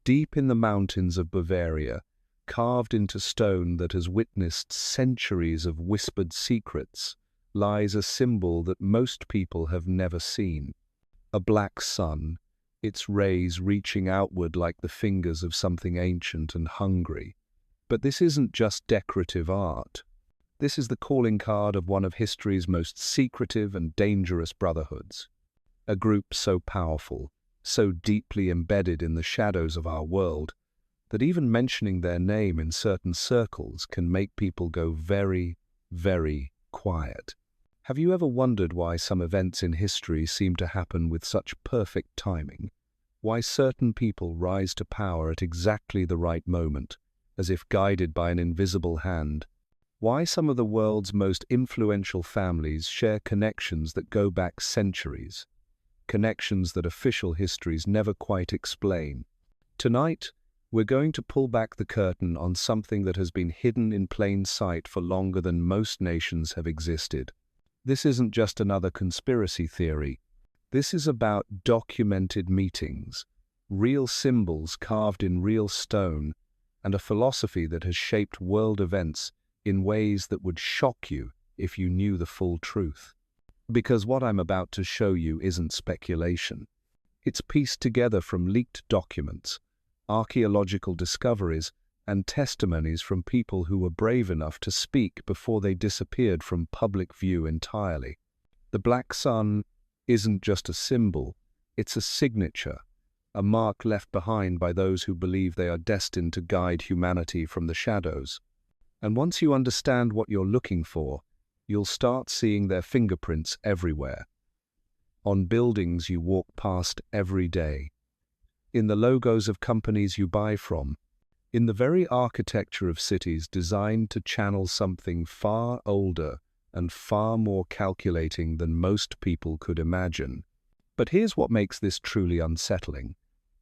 Deep in the mountains of Bavaria, carved into stone that has witnessed centuries of whispered secrets, lies a symbol that most people have never seen. A black sun, its rays reaching outward like the fingers of something ancient and hungry. But this isn't just decorative art. This is the calling card of one of history's most secretive and dangerous brotherhoods. A group so powerful, so deeply embedded in the shadows of our world, that even mentioning their name in certain circles can make people go very, very quiet. Have you ever wondered why some events in history seem to happen with such perfect timing? Why certain people rise to power at exactly the right moment, as if guided by an invisible hand? Why some of the world's most influential families share connections that go back centuries? Connections that official histories never quite explain. Tonight, we're going to pull back the curtain on something that has been hidden in plain sight for longer than most nations have existed. This isn't just another conspiracy theory. This is about documented meetings, real symbols carved in real stone, and a philosophy that has shaped world events in ways that would shock you if you knew the full truth. Because what I'm about to show you isn't speculation. It's pieced together from leaked documents, archaeological discoveries, and testimonies from people who were brave enough to speak before they disappeared from public view entirely. The black sun isn't just a symbol, it's a signature, a mark left behind by those who believe they are destined to guide humanity from the shadows. And once you understand what you're looking for, you'll start seeing their fingerprints everywhere. On buildings you walk past every day, in the logos of companies you buy from, in the very architecture of cities designed to channel something far older and far more calculating than most people could imagine. But here's what makes this truly unsettling.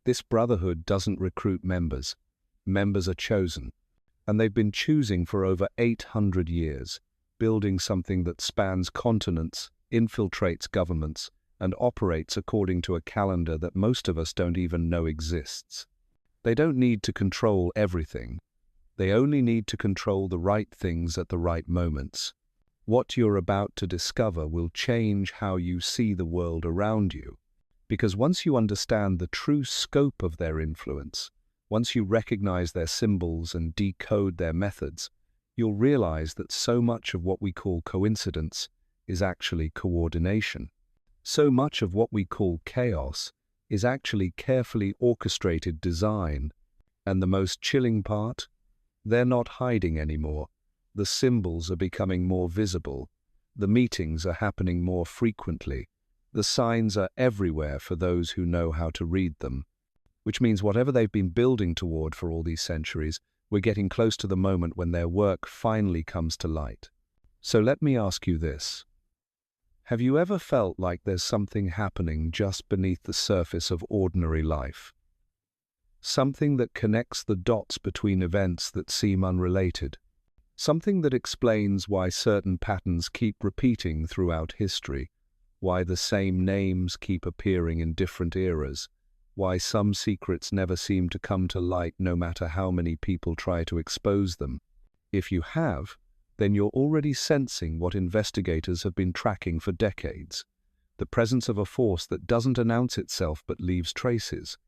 This brotherhood doesn't recruit members. Members are chosen. And they've been choosing for over 800 years, building something that spans continents, infiltrates governments, and operates according to a calendar that most of us don't even know exists. They don't need to control everything. They only need to control the right things at the right moments. What you're about to discover will change how you see the world around you. Because once you understand the true scope of their influence, once you recognize their symbols and decode their methods, you'll realize that so much of what we call coincidence is actually coordination. So much of what we call chaos is actually carefully orchestrated design. And the most chilling part? They're not hiding anymore. The symbols are becoming more visible. The meetings are happening more frequently. The signs are everywhere for those who know how to read them. Which means whatever they've been building toward for all these centuries, we're getting close to the moment when their work finally comes to light. So let me ask you this. Have you ever felt like there's something happening just beneath the surface of ordinary life? Something that connects the dots between events that seem unrelated. Something that explains why certain patterns keep repeating throughout history, why the same names keep appearing in different eras, why some secrets never seem to come to light no matter how many people try to expose them. If you have, then you're already sensing what investigators have been tracking for decades. The presence of a force that doesn't announce itself but leaves traces.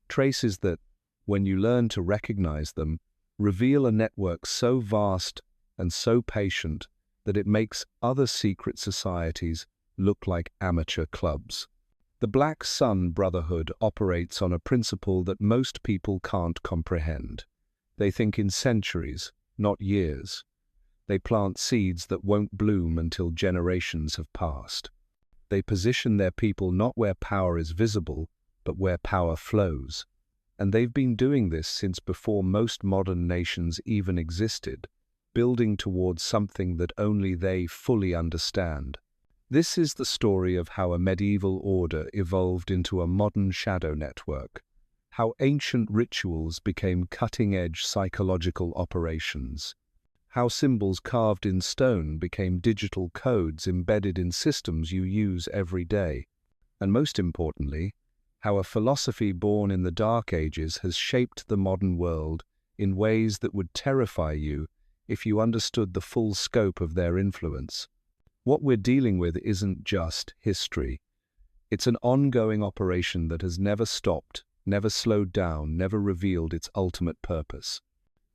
Traces that, when you learn to recognize them, reveal a network so vast and so patient that it makes other secret societies look like amateur clubs. The Black Sun Brotherhood operates on a principle that most people can't comprehend. They think in centuries, not years. They plant seeds that won't bloom until generations have passed. They position their people not where power is visible, but where power flows. And they've been doing this since before most modern nations even existed, building towards something that only they fully understand. This is the story of how a medieval order evolved into a modern shadow network, how ancient rituals became cutting-edge psychological operations, how symbols carved in stone became digital codes embedded in systems you use every day, and most importantly, how a philosophy born in the Dark Ages has shaped the modern world in ways that would terrify you if you understood the full scope of their influence. What we're dealing with isn't just history. It's an ongoing operation that has never stopped, never slowed down, never revealed its ultimate purpose.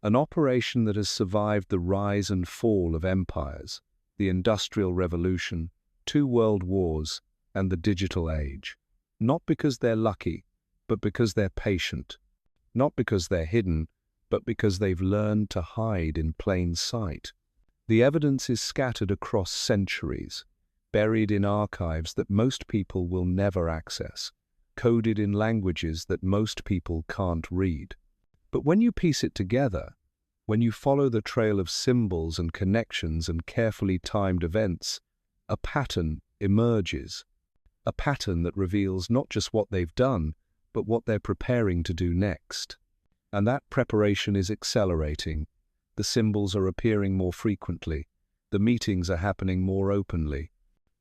An operation that has survived the rise and fall of empires, the Industrial Revolution, 2 world wars, and the digital age. Not because they're lucky, but because they're patient. Not because they're hidden, but because they've learned to hide in plain sight. The evidence is scattered across centuries, buried in archives that most people will never access, coded in languages that most people can't read. But when you piece it together, when you follow the trail of symbols and connections and carefully timed events, a pattern emerges. A pattern that reveals not just what they've done, but what they're preparing to do next. And that preparation is accelerating. The symbols are appearing more frequently. The meetings are happening more openly.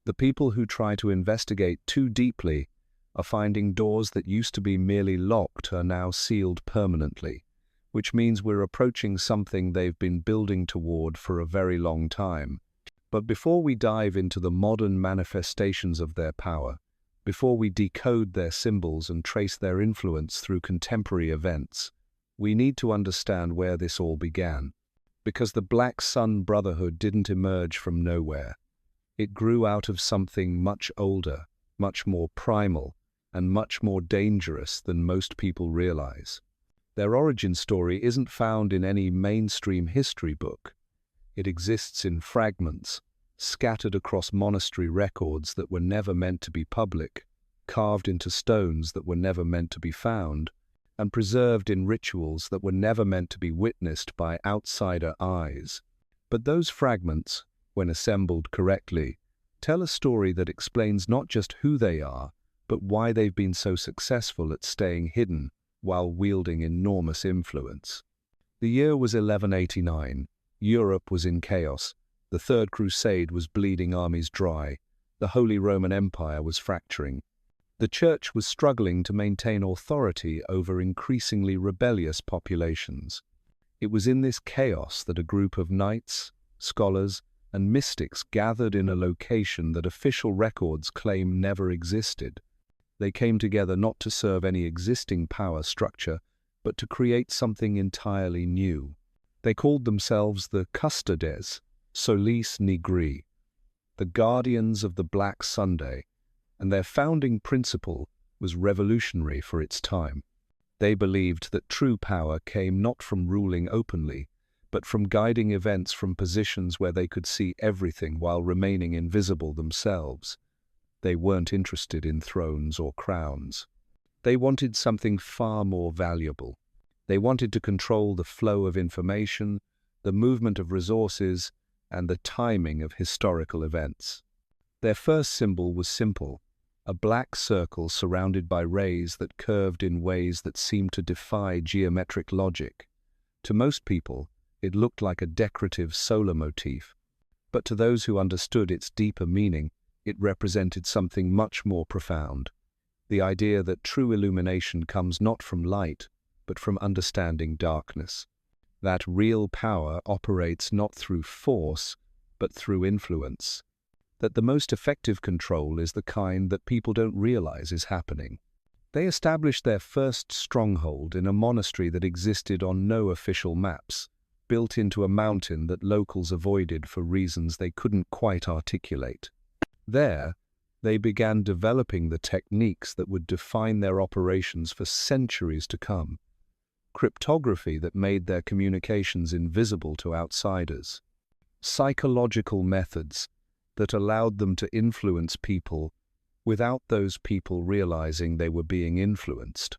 The people who try to investigate too deeply are finding doors that used to be merely locked are now sealed permanently, which means we're approaching something they've been building toward for a very long time. But before we dive into the modern manifestations of their power, before we decode their symbols and trace their influence through contemporary events, we need to understand where this all began. Because the Black Sun Brotherhood didn't emerge from nowhere. It grew out of something much older, much more primal, and much more dangerous than most people realize. Their origin story isn't found in any mainstream history book. It exists in fragments, scattered across monastery records that were never meant to be public, carved into stones that were never meant to be found, and preserved in rituals that were never meant to be witnessed by outsider eyes. But those fragments, when assembled correctly, tell a story that explains not just who they are, but why they've been so successful at staying hidden while wielding enormous influence. The year was 1189. Europe was in chaos. The Third Crusade was bleeding armies dry. The Holy Roman Empire was fracturing. The Church was struggling to maintain authority over increasingly rebellious populations. It was in this chaos that a group of knights, scholars, and mystics gathered in a location that official records claim never existed. They came together not to serve any existing power structure, but to create something entirely new. They called themselves the Custodes Solis Nigri, the guardians of the Black Sunday, and their founding principle was revolutionary for its time. They believed that true power came not from ruling openly, but from guiding events from positions where they could see everything while remaining invisible themselves. They weren't interested in thrones or crowns. They wanted something far more valuable. They wanted to control the flow of information, the movement of resources, and the timing of historical events. Their first symbol was simple, a black circle surrounded by rays that curved in ways that seemed to defy geometric logic. To most people, it looked like a decorative solar motif, but to those who understood its deeper meaning, it represented something much more profound. The idea that true illumination comes not from light, but from understanding darkness. That real power operates not through force, but through influence. That the most effective control is the kind that people don't realize is happening. They established their first stronghold in a monastery that existed on no official maps, built into a mountain that locals avoided for reasons they couldn't quite articulate. There, they began developing the techniques that would define their operations for centuries to come. Cryptography that made their communications invisible to outsiders. Psychological methods that allowed them to influence people without those people realizing they were being influenced.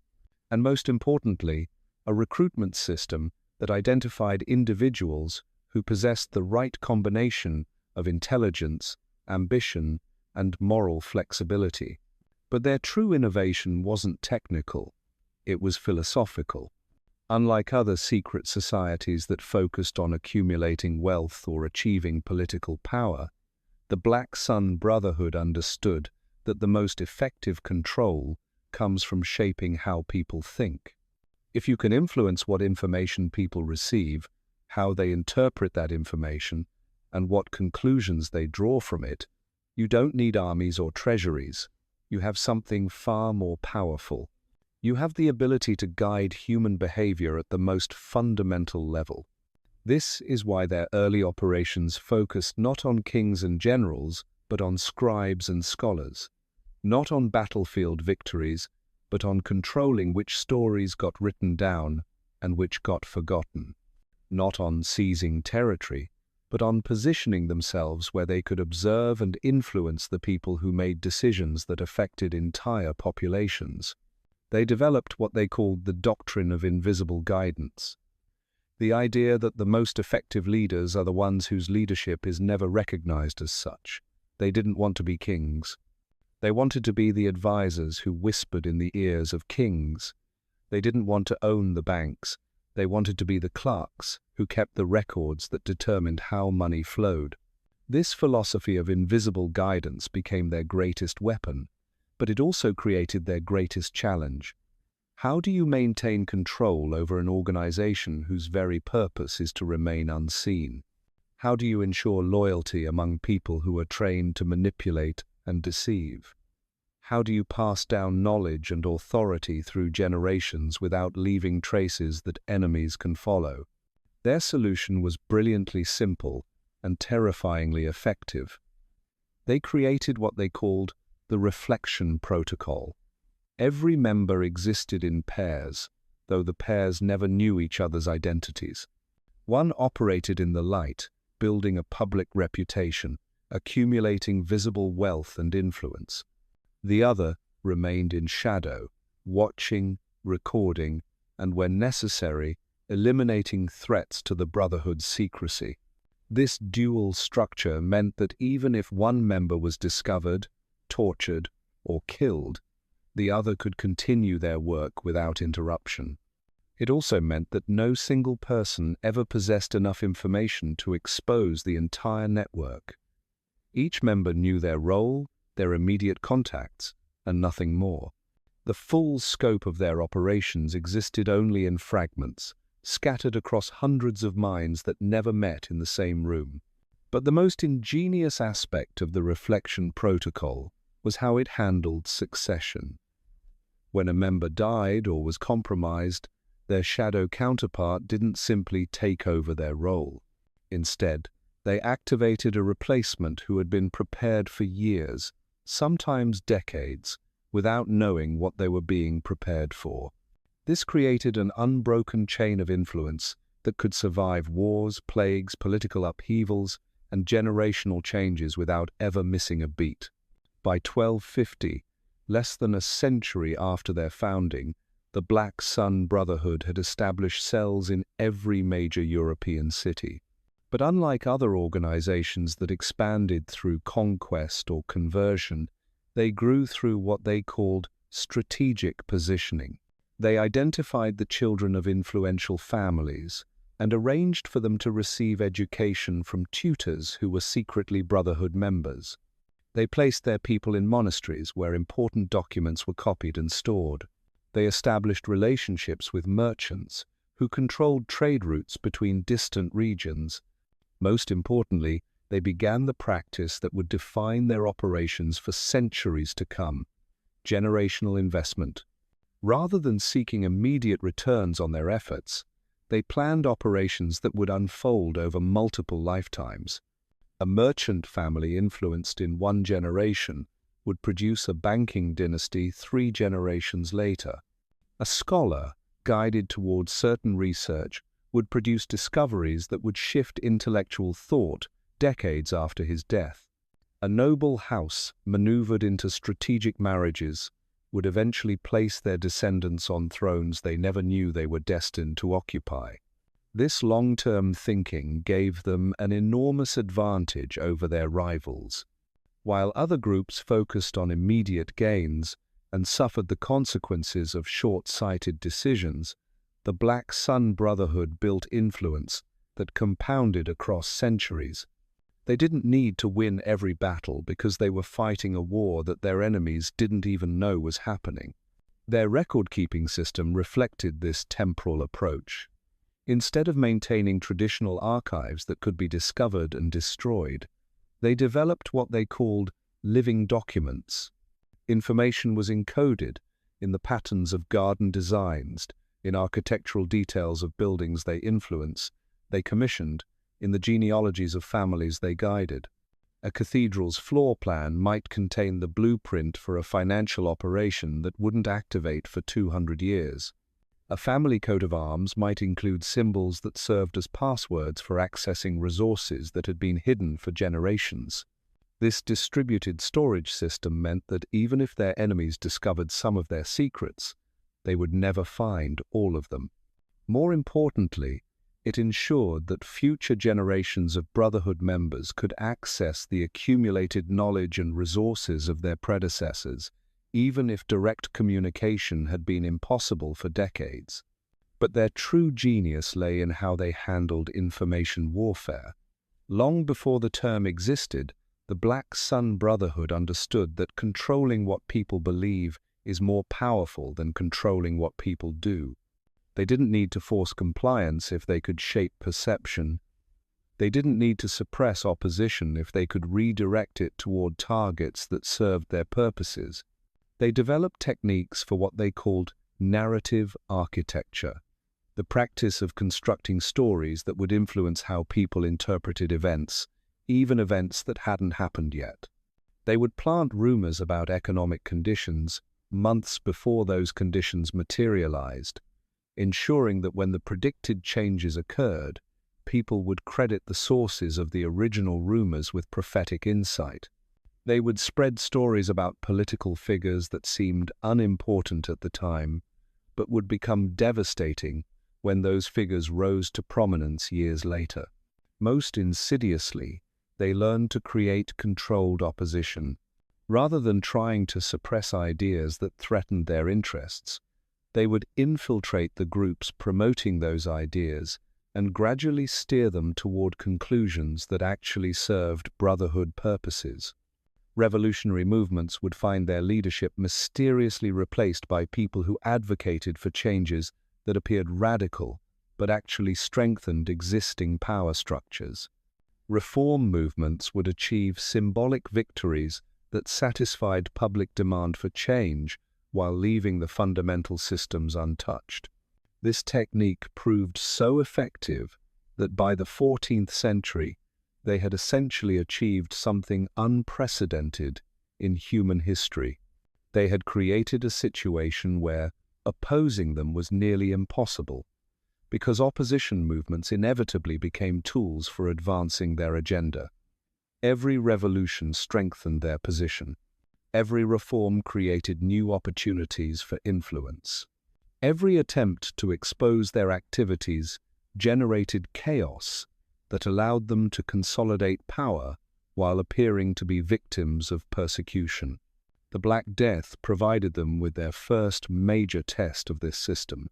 And most importantly, a recruitment system that identified individuals who possessed the right combination of intelligence, ambition, and moral flexibility. But their true innovation wasn't technical, it was philosophical. Unlike other secret societies that focused on accumulating wealth or achieving political power, the Black Sun Brotherhood understood that the most effective control comes from shaping how people think. If you can influence what information people receive, how they interpret that information, and what conclusions they draw from it, you don't need armies or treasuries. You have something far more powerful. You have the ability to guide human behavior at the most fundamental level. This is why their early operations focused not on kings and generals, but on scribes and scholars. Not on battlefield victories, but on controlling which stories got written down and which got forgotten. Not on seizing territory, but on positioning themselves where they could observe and influence the people who made decisions that affected entire populations. They developed what they called the doctrine of invisible guidance. The idea that the most effective leaders are the ones whose leadership is never recognized as such. They didn't want to be kings. They wanted to be the advisors who whispered in the ears of kings. They didn't want to own the banks. They wanted to be the clerks who kept the records that determined how money flowed. This philosophy of invisible guidance became their greatest weapon, but it also created their greatest challenge. How do you maintain control over an organization whose very purpose is to remain unseen? How do you ensure loyalty among people who are trained to manipulate and deceive? How do you pass down knowledge and authority through generations without leaving traces that enemies can follow? Their solution was brilliantly simple and terrifyingly effective. They created what they called the reflection protocol. Every member existed in pairs, though the pairs never knew each other's identities. One operated in the light, building a public reputation, accumulating visible wealth and influence. The other remained in shadow, watching, recording, and when necessary, eliminating threats to the Brotherhood's secrecy. This dual structure meant that even if one member was discovered, tortured, or killed, the other could continue their work without interruption. It also meant that no single person ever possessed enough information to expose the entire network. Each member knew their role, their immediate contacts, and nothing more. The full scope of their operations existed only in fragments, scattered across hundreds of minds that never met in the same room. But the most ingenious aspect of the reflection protocol was how it handled succession. When a member died or was compromised, their shadow counterpart didn't simply take over their role. Instead, they activated a replacement who had been prepared for years, sometimes decades, without knowing what they were being prepared for. This created an unbroken chain of influence that could survive wars, plagues, political upheavals, and generational changes without ever missing a beat. By 1250, less than a century after their founding, the Black Sun Brotherhood had established cells in every major European city. But unlike other organizations that expanded through conquest or conversion, they grew through what they called strategic positioning. They identified the children of influential families and arranged for them to receive education from tutors who were secretly Brotherhood members. They placed their people in monasteries where important documents were copied and stored. They established relationships with merchants who controlled trade routes between distant regions. Most importantly, they began the practice that would define their operations for centuries to come: generational investment. Rather than seeking immediate returns on their efforts, they planned operations that would unfold over multiple lifetimes. A merchant family influenced in one generation would produce a banking dynasty 3 generations later. A scholar, guided towards certain research, would produce discoveries that would shift intellectual thought decades after his death. A noble house, maneuvered into strategic marriages, would eventually place their descendants on thrones they never knew they were destined to occupy. This long-term thinking gave them an enormous advantage over their rivals. While other groups focused on immediate gains and suffered the consequences of short-sighted decisions, the Black Sun Brotherhood built influence that compounded across centuries. They didn't need to win every battle because they were fighting a war that their enemies didn't even know was happening. Their record-keeping system reflected this temporal approach. Instead of maintaining traditional archives that could be discovered and destroyed, they developed what they called living documents. Information was encoded in the patterns of garden designs, in architectural details of buildings they commissioned, in the genealogies of families they guided. A cathedral's floor plan might contain the blueprint for a financial operation that wouldn't activate for 200 years. A family coat of arms might include symbols that served as passwords for accessing resources that had been hidden for generations. This distributed storage system meant that even if their enemies discovered some of their secrets, they would never find all of them. More importantly, it ensured that future generations of Brotherhood members could access the accumulated knowledge and resources of their predecessors, even if direct communication had been impossible for decades. But their true genius lay in how they handled information warfare. Long before the term existed, the Black Sun Brotherhood understood that controlling what people believe is more powerful than controlling what people do. They didn't need to force compliance if they could shape perception. They didn't need to suppress opposition if they could redirect it toward targets that served their purposes. They developed techniques for what they called narrative architecture, the practice of constructing stories that would influence how people interpreted events, even events that hadn't happened yet. They would plant rumors about economic conditions months before those conditions materialized, ensuring that when the predicted changes occurred, people would credit the sources of the original rumors with prophetic insight. They would spread stories about political figures that seemed unimportant at the time, but would become devastating when those figures rose to prominence years later. Most insidiously, they learned to create controlled opposition. Rather than trying to suppress ideas that threatened their interests, they would infiltrate the groups promoting those ideas and gradually steer them toward conclusions that actually served Brotherhood purposes. Revolutionary movements would find their leadership mysteriously replaced by people who advocated for changes that appeared radical but actually strengthened existing power structures. Reform movements would achieve symbolic victories that satisfied public demand for change while leaving the fundamental systems untouched. This technique proved so effective that by the 14th century, they had essentially achieved something unprecedented in human history. They had created a situation where opposing them was nearly impossible, because opposition movements inevitably became tools for advancing their agenda. Every revolution strengthened their position. Every reform created new opportunities for influence. Every attempt to expose their activities generated chaos that allowed them to consolidate power while appearing to be victims of persecution. The Black Death provided them with their first major test of this system.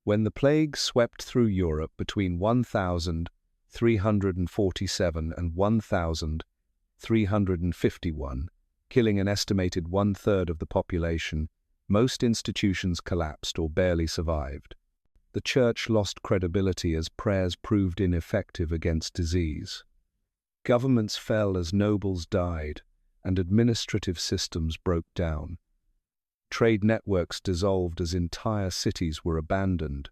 When the plague swept through Europe between 1347 and 1351, killing an estimated one-third of the population, most institutions collapsed or barely survived. The Church lost credibility as prayers proved ineffective against disease. Governments fell as nobles died, and administrative systems broke down. Trade networks dissolved as entire cities were abandoned.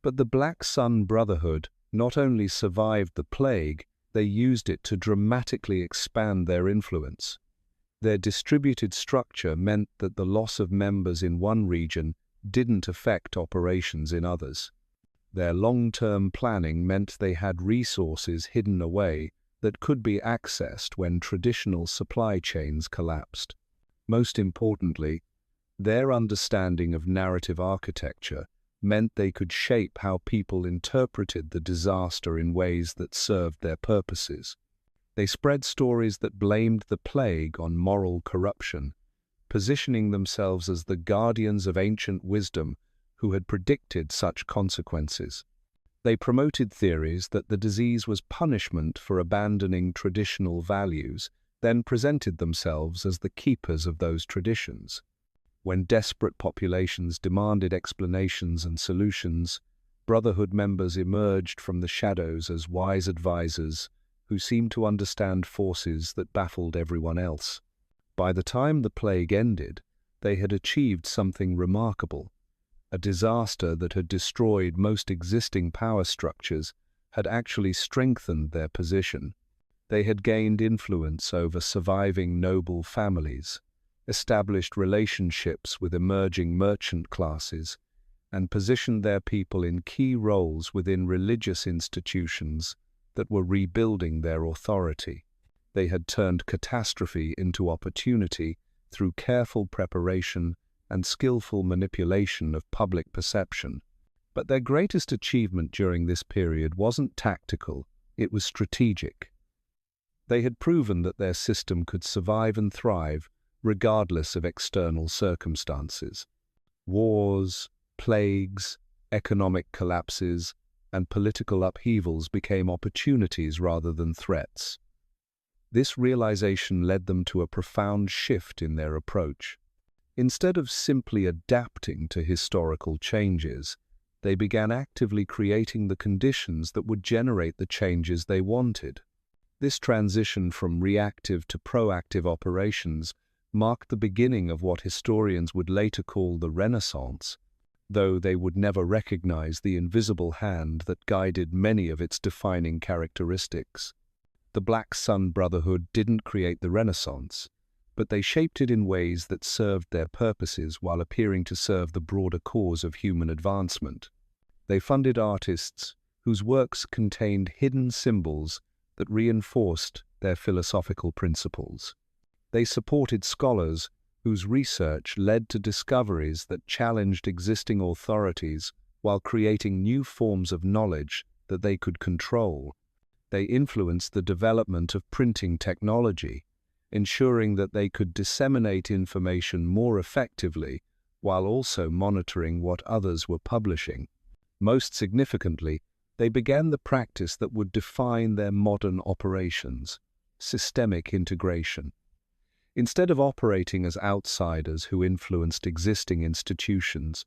But the Black Sun Brotherhood not only survived the plague, they used it to dramatically expand their influence. Their distributed structure meant that the loss of members in one region didn't affect operations in others. Their long-term planning meant they had resources hidden away that could be accessed when traditional supply chains collapsed. Most importantly, their understanding of narrative architecture meant they could shape how people interpreted the disaster in ways that served their purposes. They spread stories that blamed the plague on moral corruption, positioning themselves as the guardians of ancient wisdom who had predicted such consequences. They promoted theories that the disease was punishment for abandoning traditional values, then presented themselves as the keepers of those traditions. When desperate populations demanded explanations and solutions, Brotherhood members emerged from the shadows as wise advisors who seemed to understand forces that baffled everyone else. By the time the plague ended, they had achieved something remarkable. A disaster that had destroyed most existing power structures had actually strengthened their position. They had gained influence over surviving noble families, established relationships with emerging merchant classes, and positioned their people in key roles within religious institutions that were rebuilding their authority. They had turned catastrophe into opportunity through careful preparation and skillful manipulation of public perception. But their greatest achievement during this period wasn't tactical, it was strategic. They had proven that their system could survive and thrive regardless of external circumstances. Wars, plagues, economic collapses, and political upheavals became opportunities rather than threats. This realization led them to a profound shift in their approach. Instead of simply adapting to historical changes, they began actively creating the conditions that would generate the changes they wanted. This transition from reactive to proactive operations marked the beginning of what historians would later call the Renaissance, though they would never recognize the invisible hand that guided many of its defining characteristics. The Black Sun Brotherhood didn't create the Renaissance, but they shaped it in ways that served their purposes while appearing to serve the broader cause of human advancement. They funded artists whose works contained hidden symbols that reinforced their philosophical principles. They supported scholars whose research led to discoveries that challenged existing authorities while creating new forms of knowledge that they could control. They influenced the development of printing technology, ensuring that they could disseminate information more effectively while also monitoring what others were publishing. Most significantly, they began the practice that would define their modern operations: systemic integration. Instead of operating as outsiders who influenced existing institutions,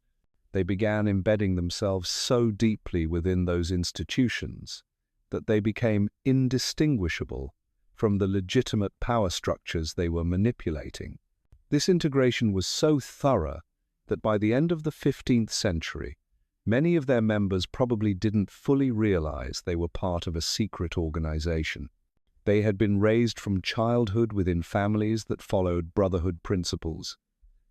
they began embedding themselves so deeply within those institutions that they became indistinguishable from the legitimate power structures they were manipulating. This integration was so thorough that by the end of the 15th century, many of their members probably didn't fully realize they were part of a secret organization. They had been raised from childhood within families that followed Brotherhood principles.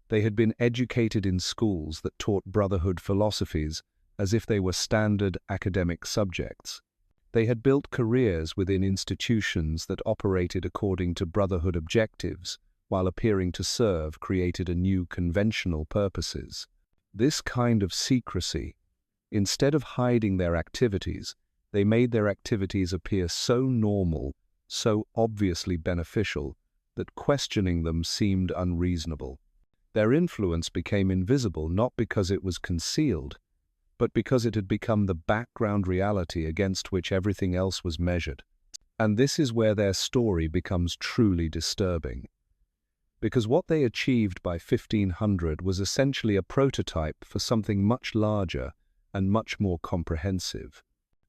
They had been educated in schools that taught Brotherhood philosophies as if they were standard academic subjects. They had built careers within institutions that operated according to Brotherhood objectives, while appearing to serve created anew conventional purposes. This kind of secrecy, instead of hiding their activities, they made their activities appear so normal, so obviously beneficial, that questioning them seemed unreasonable. Their influence became invisible not because it was concealed, but because it had become the background reality against which everything else was measured. And this is where their story becomes truly disturbing. Because what they achieved by 1500 was essentially a prototype for something much larger and much more comprehensive.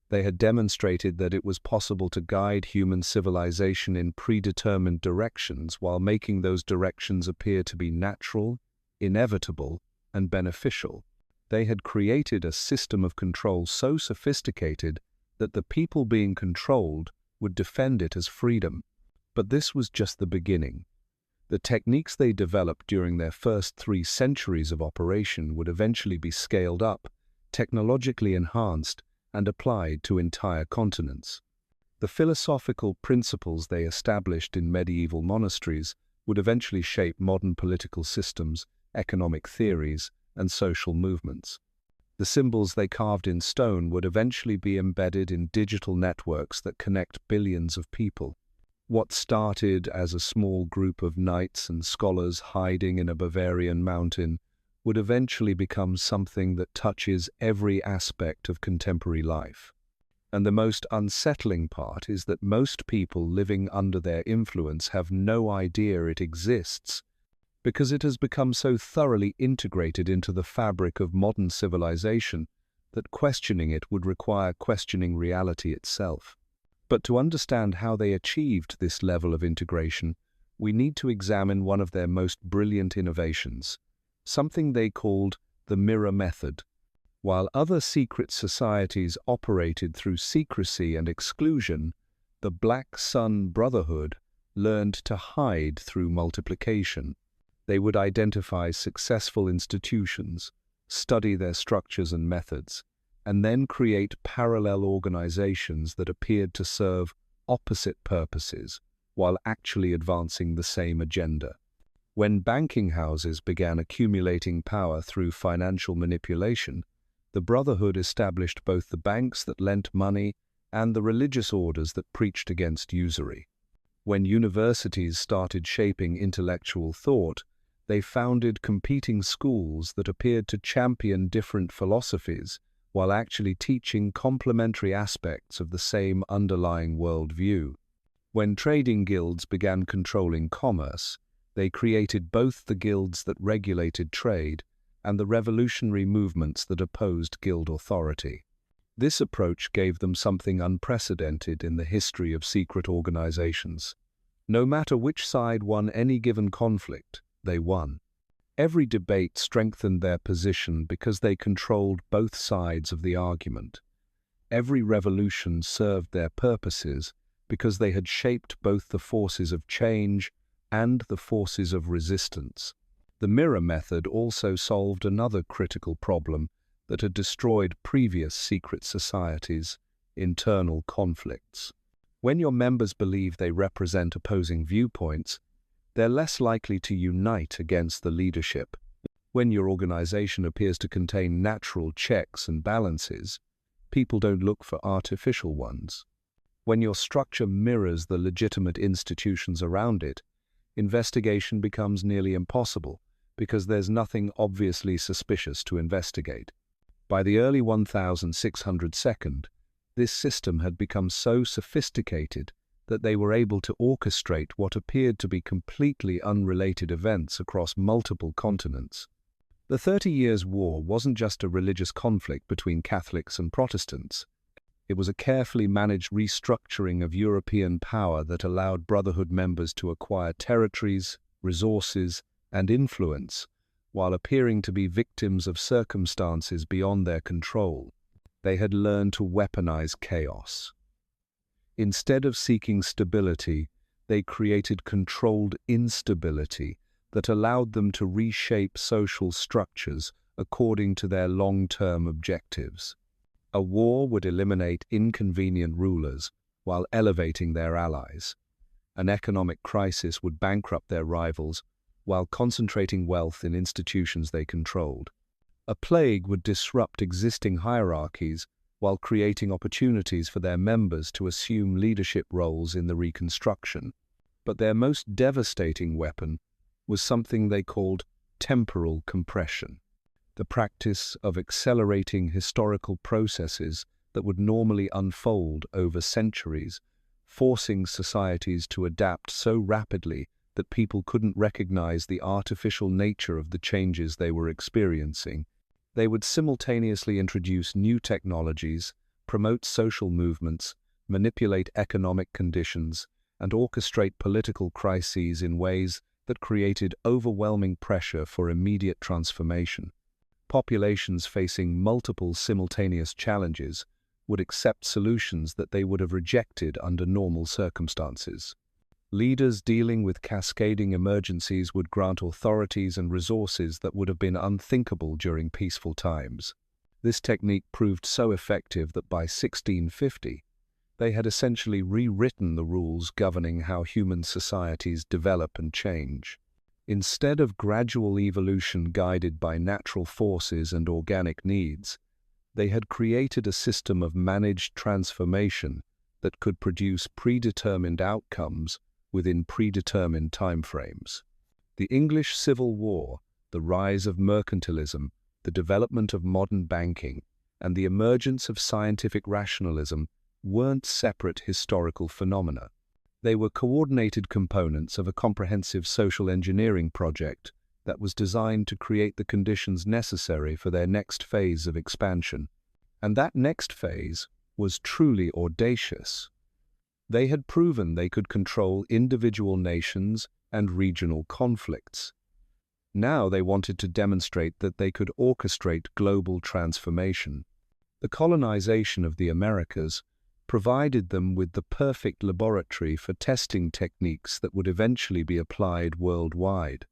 They had demonstrated that it was possible to guide human civilization in predetermined directions while making those directions appear to be natural, inevitable, and beneficial. They had created a system of control so sophisticated that the people being controlled would defend it as freedom. But this was just the beginning. The techniques they developed during their first 3 centuries of operation would eventually be scaled up, technologically enhanced, and applied to entire continents. The philosophical principles they established in medieval monasteries would eventually shape modern political systems, economic theories, and social movements. The symbols they carved in stone would eventually be embedded in digital networks that connect billions of people. What started as a small group of knights and scholars hiding in a Bavarian mountain would eventually become something that touches every aspect of contemporary life. And the most unsettling part is that most people living under their influence have no idea it exists, because it has become so thoroughly integrated into the fabric of modern civilization that questioning it would require questioning reality itself. But to understand how they achieved this level of integration, we need to examine one of their most brilliant innovations, something they called the mirror method. While other secret societies operated through secrecy and exclusion, the Black Sun Brotherhood learned to hide through multiplication. They would identify successful institutions, study their structures and methods, and then create parallel organizations that appeared to serve opposite purposes while actually advancing the same agenda. When banking houses began accumulating power through financial manipulation, the Brotherhood established both the banks that lent money and the religious orders that preached against usury. When universities started shaping intellectual thought, they founded competing schools that appeared to champion different philosophies while actually teaching complementary aspects of the same underlying worldview. When trading guilds began controlling commerce, they created both the guilds that regulated trade and the revolutionary movements that opposed guild authority. This approach gave them something unprecedented in the history of secret organizations. No matter which side won any given conflict, they won. Every debate strengthened their position because they controlled both sides of the argument. Every revolution served their purposes because they had shaped both the forces of change and the forces of resistance. The mirror method also solved another critical problem that had destroyed previous secret societies: internal conflicts. When your members believe they represent opposing viewpoints, they're less likely to unite against the leadership. When your organization appears to contain natural checks and balances, people don't look for artificial ones. When your structure mirrors the legitimate institutions around it, investigation becomes nearly impossible because there's nothing obviously suspicious to investigate. By the early 1600s, this system had become so sophisticated that they were able to orchestrate what appeared to be completely unrelated events across multiple continents. The 30 Years' War wasn't just a religious conflict between Catholics and Protestants. It was a carefully managed restructuring of European power that allowed Brotherhood members to acquire territories, resources, and influence, while appearing to be victims of circumstances beyond their control. They had learned to weaponize chaos. Instead of seeking stability, they created controlled instability that allowed them to reshape social structures according to their long-term objectives. A war would eliminate inconvenient rulers while elevating their allies. An economic crisis would bankrupt their rivals while concentrating wealth in institutions they controlled. A plague would disrupt existing hierarchies while creating opportunities for their members to assume leadership roles in the reconstruction. But their most devastating weapon was something they called temporal compression, the practice of accelerating historical processes that would normally unfold over centuries, forcing societies to adapt so rapidly that people couldn't recognize the artificial nature of the changes they were experiencing. They would simultaneously introduce new technologies, promote social movements, manipulate economic conditions, and orchestrate political crises in ways that created overwhelming pressure for immediate transformation. Populations facing multiple simultaneous challenges would accept solutions that they would have rejected under normal circumstances. Leaders dealing with cascading emergencies would grant authorities and resources that would have been unthinkable during peaceful times. This technique proved so effective that by 1650, they had essentially rewritten the rules governing how human societies develop and change. Instead of gradual evolution guided by natural forces and organic needs, they had created a system of managed transformation that could produce predetermined outcomes within predetermined timeframes. The English Civil War, the rise of mercantilism, the development of modern banking, and the emergence of scientific rationalism weren't separate historical phenomena. They were coordinated components of a comprehensive social engineering project that was designed to create the conditions necessary for their next phase of expansion. And that next phase was truly audacious. They had proven they could control individual nations and regional conflicts. Now they wanted to demonstrate that they could orchestrate global transformation. The colonization of the Americas provided them with the perfect laboratory for testing techniques that would eventually be applied worldwide.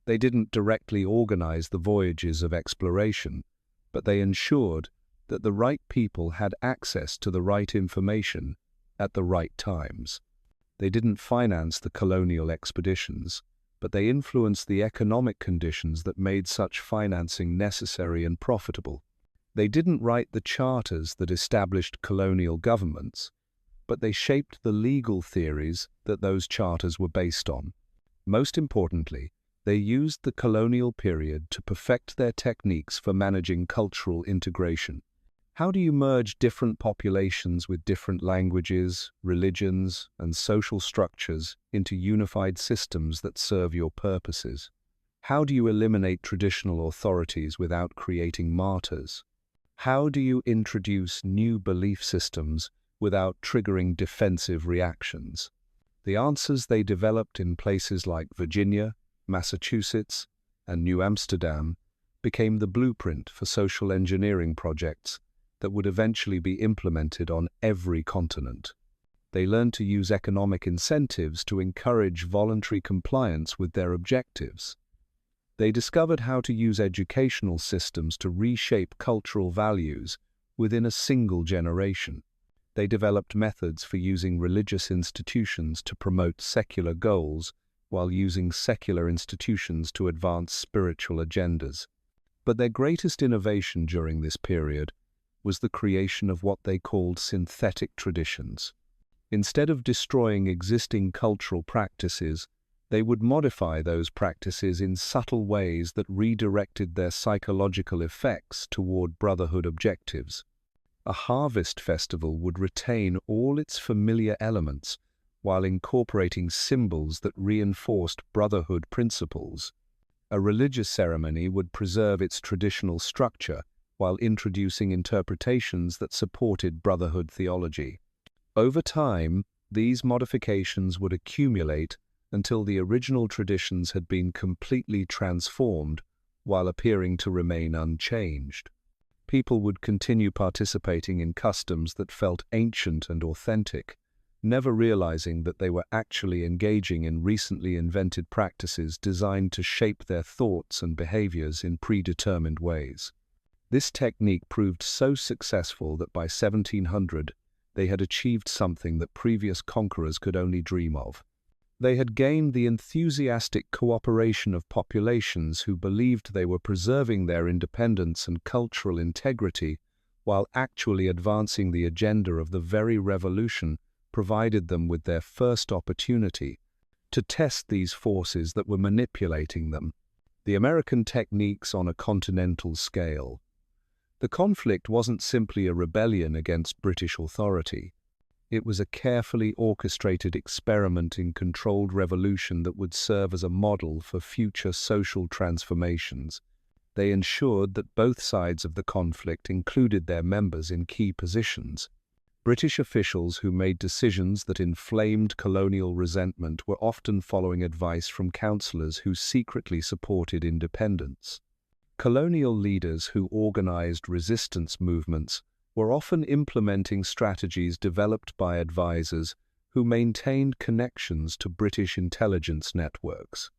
They didn't directly organize the voyages of exploration, but they ensured that the right people had access to the right information at the right times. They didn't finance the colonial expeditions, but they influenced the economic conditions that made such financing necessary and profitable. They didn't write the charters that established colonial governments, but they shaped the legal theories that those charters were based on. Most importantly, they used the colonial period to perfect their techniques for managing cultural integration. How do you merge different populations with different languages, religions, and social structures into unified systems that serve your purposes? How do you eliminate traditional authorities without creating martyrs? How do you introduce new belief systems without triggering defensive reactions? The answers they developed in places like Virginia, Massachusetts, and New Amsterdam became the blueprint for social engineering projects that would eventually be implemented on every continent. They learned to use economic incentives to encourage voluntary compliance with their objectives. They discovered how to use educational systems to reshape cultural values within a single generation. They developed methods for using religious institutions to promote secular goals while using secular institutions to advance spiritual agendas. But their greatest innovation during this period was the creation of what they called synthetic traditions. Instead of destroying existing cultural practices, they would modify those practices in subtle ways that redirected their psychological effects toward brotherhood objectives. A harvest festival would retain all its familiar elements while incorporating symbols that reinforced brotherhood principles. A religious ceremony would preserve its traditional structure while introducing interpretations that supported brotherhood theology. Over time, these modifications would accumulate until the original traditions had been completely transformed while appearing to remain unchanged. People would continue participating in customs that felt ancient and authentic, never realizing that they were actually engaging in recently invented practices designed to shape their thoughts and behaviors in predetermined ways. This technique proved so successful that by 1700, they had achieved something that previous conquerors could only dream of. They had gained the enthusiastic cooperation of populations who believed they were preserving their independence and cultural integrity while actually advancing the agenda of the very revolution provided them with their first opportunity to test these forces that were manipulating them. The American techniques on a continental scale. The conflict wasn't simply a rebellion against British authority. It was a carefully orchestrated experiment in controlled revolution that would serve as a model for future social transformations. They ensured that both sides of the conflict included their members in key positions. British officials who made decisions that inflamed colonial resentment were often following advice from councillors who secretly supported independence. Colonial leaders who organized resistance movements were often implementing strategies developed by advisors who maintained connections to British intelligence networks.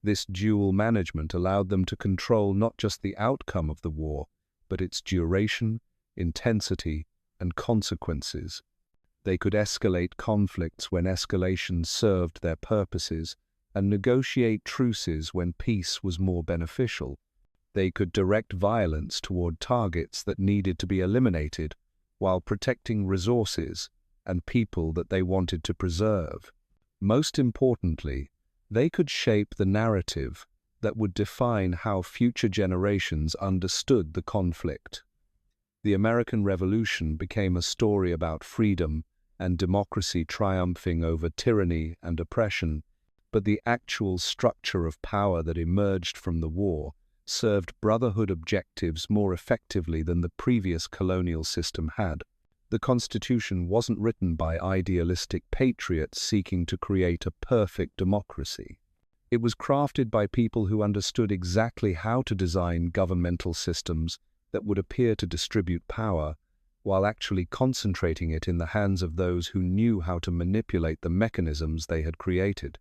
This dual management allowed them to control not just the outcome of the war, but its duration, intensity, and consequences. They could escalate conflicts when escalation served their purposes and negotiate truces when peace was more beneficial. They could direct violence toward targets that needed to be eliminated while protecting resources and people that they wanted to preserve. Most importantly, they could shape the narrative that would define how future generations understood the conflict. The American Revolution became a story about freedom and democracy triumphing over tyranny and oppression. but the actual structure of power that emerged from the war served Brotherhood objectives more effectively than the previous colonial system had. The Constitution wasn't written by idealistic patriots seeking to create a perfect democracy. It was crafted by people who understood exactly how to design governmental systems that would appear to distribute power, while actually concentrating it in the hands of those who knew how to manipulate the mechanisms they had created.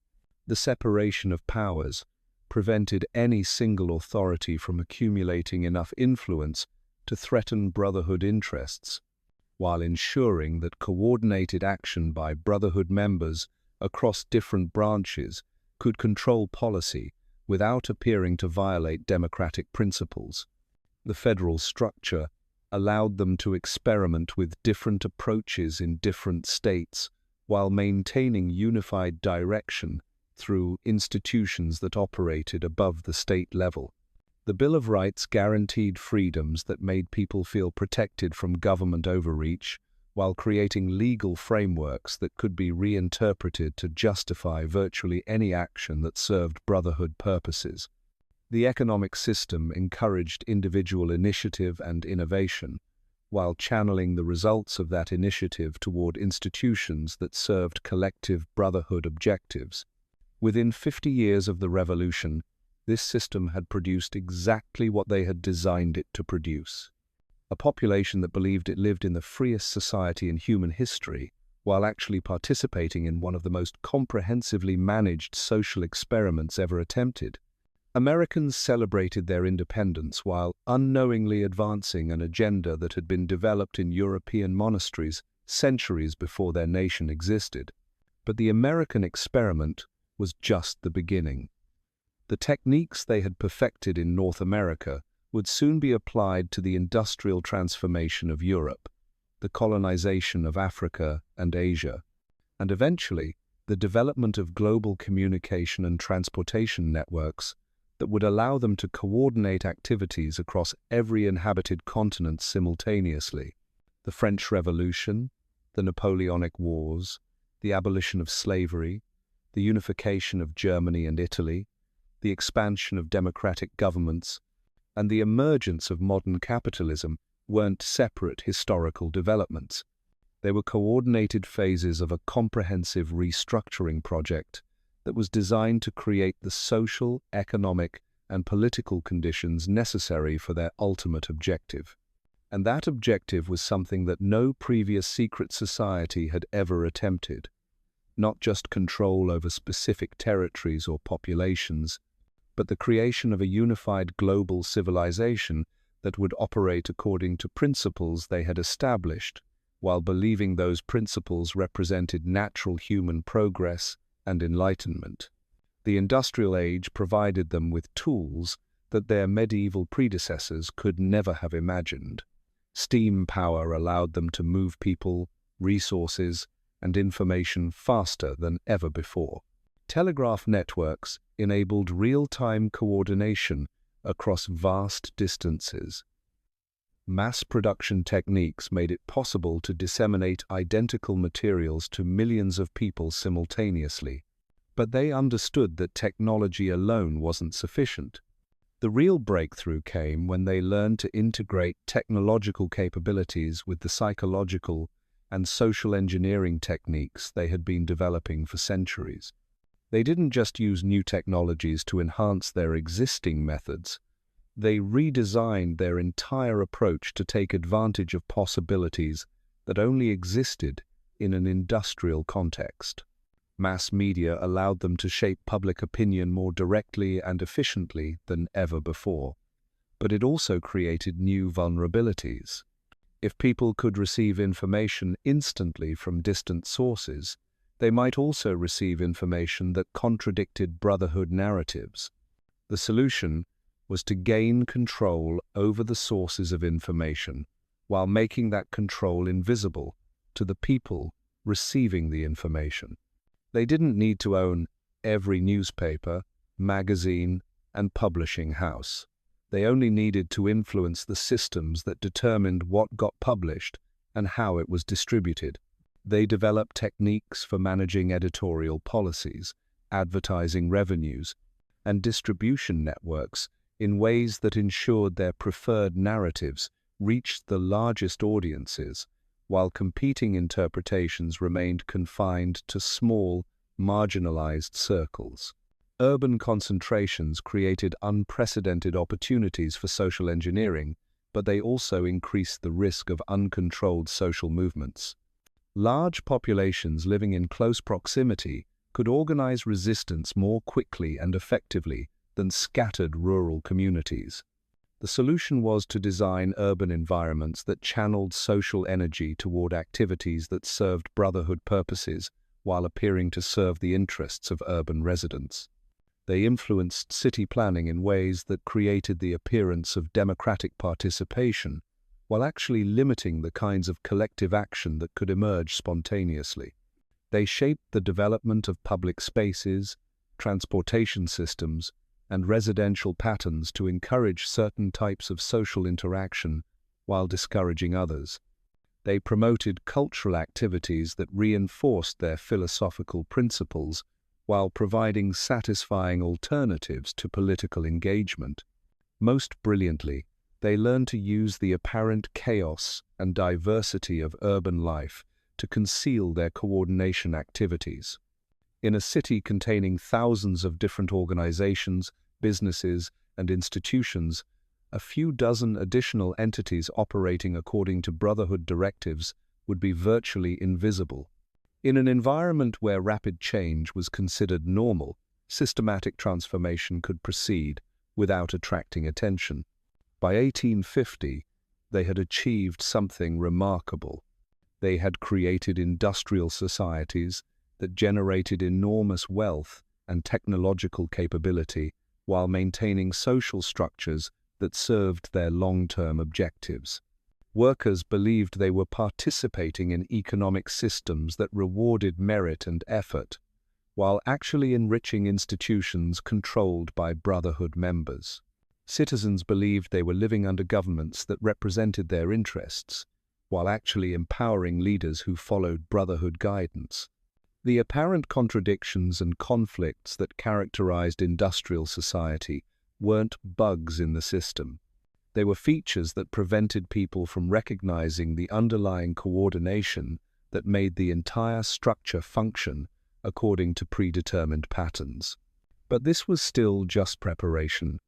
The separation of powers prevented any single authority from accumulating enough influence to threaten Brotherhood interests, while ensuring that coordinated action by Brotherhood members across different branches could control policy without appearing to violate democratic principles. The federal structure allowed them to experiment with different approaches in different states while maintaining unified direction through institutions that operated above the state level. The Bill of Rights guaranteed freedoms that made people feel protected from government overreach, while creating legal frameworks that could be reinterpreted to justify virtually any action that served Brotherhood purposes. The economic system encouraged individual initiative and innovation, while channeling the results of that initiative toward institutions that served collective Brotherhood objectives. Within 50 years of the revolution, this system had produced exactly what they had designed it to produce. A population that believed it lived in the freest society in human history, while actually participating in one of the most comprehensively managed social experiments ever attempted. Americans celebrated their independence while unknowingly advancing an agenda that had been developed in European monasteries centuries before their nation existed. But the American experiment was just the beginning. The techniques they had perfected in North America would soon be applied to the industrial transformation of Europe, the colonization of Africa and Asia, and eventually the development of global communication and transportation networks that would allow them to coordinate activities across every inhabited continent simultaneously. The French Revolution, the Napoleonic Wars, the abolition of slavery, the unification of Germany and Italy, the expansion of democratic governments, and the emergence of modern capitalism weren't separate historical developments. They were coordinated phases of a comprehensive restructuring project that was designed to create the social, economic, and political conditions necessary for their ultimate objective. And that objective was something that no previous secret society had ever attempted. Not just control over specific territories or populations, but the creation of a unified global civilization that would operate according to principles they had established, while believing those principles represented natural human progress and enlightenment. The industrial age provided them with tools that their medieval predecessors could never have imagined. Steam power allowed them to move people, resources, and information faster than ever before. Telegraph networks enabled real-time coordination across vast distances. Mass production techniques made it possible to disseminate identical materials to millions of people simultaneously. But they understood that technology alone wasn't sufficient. The real breakthrough came when they learned to integrate technological capabilities with the psychological and social engineering techniques they had been developing for centuries. They didn't just use new technologies to enhance their existing methods. They redesigned their entire approach to take advantage of possibilities that only existed in an industrial context. Mass media allowed them to shape public opinion more directly and efficiently than ever before. But it also created new vulnerabilities. If people could receive information instantly from distant sources, they might also receive information that contradicted Brotherhood narratives. The solution was to gain control over the sources of information, while making that control invisible to the people receiving the information. They didn't need to own every newspaper, magazine, and publishing house. They only needed to influence the systems that determined what got published and how it was distributed. They developed techniques for managing editorial policies, advertising revenues, and distribution networks in ways that ensured their preferred narratives reached the largest audiences, while competing interpretations remained confined to small, marginalized circles. Urban concentrations created unprecedented opportunities for social engineering, but they also increased the risk of uncontrolled social movements. Large populations living in close proximity could organize resistance more quickly and effectively than scattered rural communities. The solution was to design urban environments that channeled social energy toward activities that served brotherhood purposes while appearing to serve the interests of urban residents. They influenced city planning in ways that created the appearance of democratic participation, while actually limiting the kinds of collective action that could emerge spontaneously. They shaped the development of public spaces, transportation systems, and residential patterns to encourage certain types of social interaction while discouraging others. They promoted cultural activities that reinforced their philosophical principles while providing satisfying alternatives to political engagement. Most brilliantly, they learned to use the apparent chaos and diversity of urban life to conceal their coordination activities. In a city containing thousands of different organizations, businesses, and institutions, a few dozen additional entities operating according to Brotherhood directives would be virtually invisible. In an environment where rapid change was considered normal, systematic transformation could proceed without attracting attention. By 1850, they had achieved something remarkable. They had created industrial societies that generated enormous wealth and technological capability while maintaining social structures that served their long-term objectives. Workers believed they were participating in economic systems that rewarded merit and effort, while actually enriching institutions controlled by Brotherhood members. Citizens believed they were living under governments that represented their interests, while actually empowering leaders who followed Brotherhood guidance. The apparent contradictions and conflicts that characterized industrial society weren't bugs in the system. They were features that prevented people from recognizing the underlying coordination that made the entire structure function according to predetermined patterns. But this was still just preparation.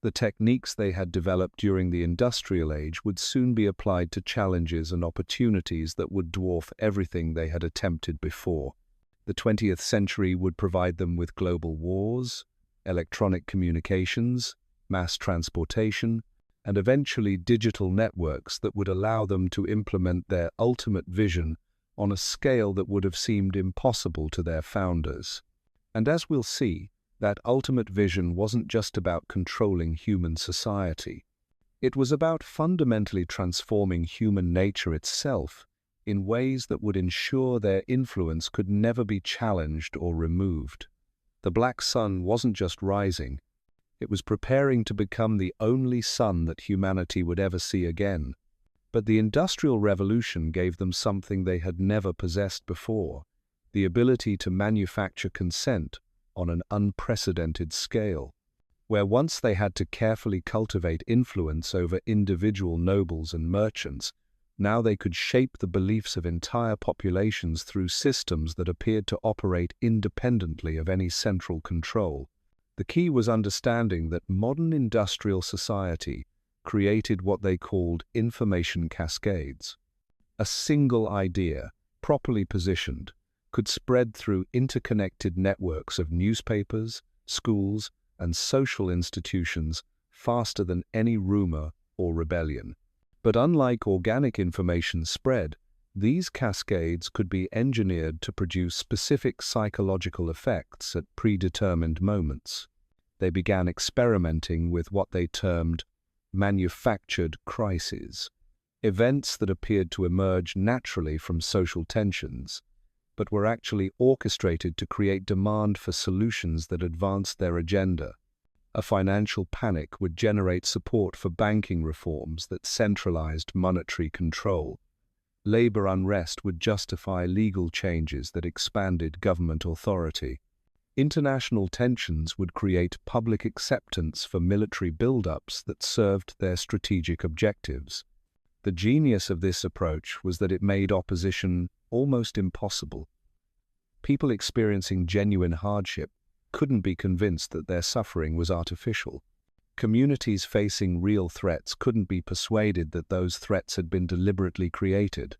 The techniques they had developed during the industrial age would soon be applied to challenges and opportunities that would dwarf everything they had attempted before. The 20th century would provide them with global wars, electronic communications, mass transportation, and eventually digital networks that would allow them to implement their ultimate vision on a scale that would have seemed impossible to their founders. And as we'll see, that ultimate vision wasn't just about controlling human society. It was about fundamentally transforming human nature itself in ways that would ensure their influence could never be challenged or removed. The black sun wasn't just rising, it was preparing to become the only sun that humanity would ever see again. But the Industrial Revolution gave them something they had never possessed before, the ability to manufacture consent on an unprecedented scale. Where once they had to carefully cultivate influence over individual nobles and merchants, now they could shape the beliefs of entire populations through systems that appeared to operate independently of any central control. The key was understanding that modern industrial society created what they called information cascades. A single idea, properly positioned, could spread through interconnected networks of newspapers, schools, and social institutions faster than any rumor or rebellion. But unlike organic information spread, these cascades could be engineered to produce specific psychological effects at predetermined moments. They began experimenting with what they termed manufactured crises, events that appeared to emerge naturally from social tensions, but were actually orchestrated to create demand for solutions that advanced their agenda. A financial panic would generate support for banking reforms that centralized monetary control. Labor unrest would justify legal changes that expanded government authority. International tensions would create public acceptance for military build-ups that served their strategic objectives. The genius of this approach was that it made opposition almost impossible. People experiencing genuine hardship couldn't be convinced that their suffering was artificial. Communities facing real threats couldn't be persuaded that those threats had been deliberately created.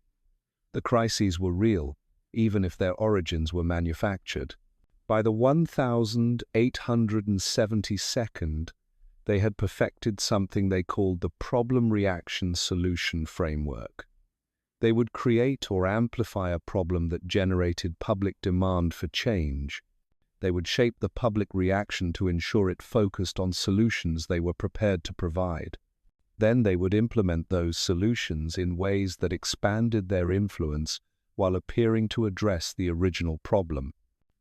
The crises were real, even if their origins were manufactured. By the 1872nd, they had perfected something they called the problem-reaction-solution framework. They would create or amplify a problem that generated public demand for change. They would shape the public reaction to ensure it focused on solutions they were prepared to provide. Then they would implement those solutions in ways that expanded their influence while appearing to address the original problem.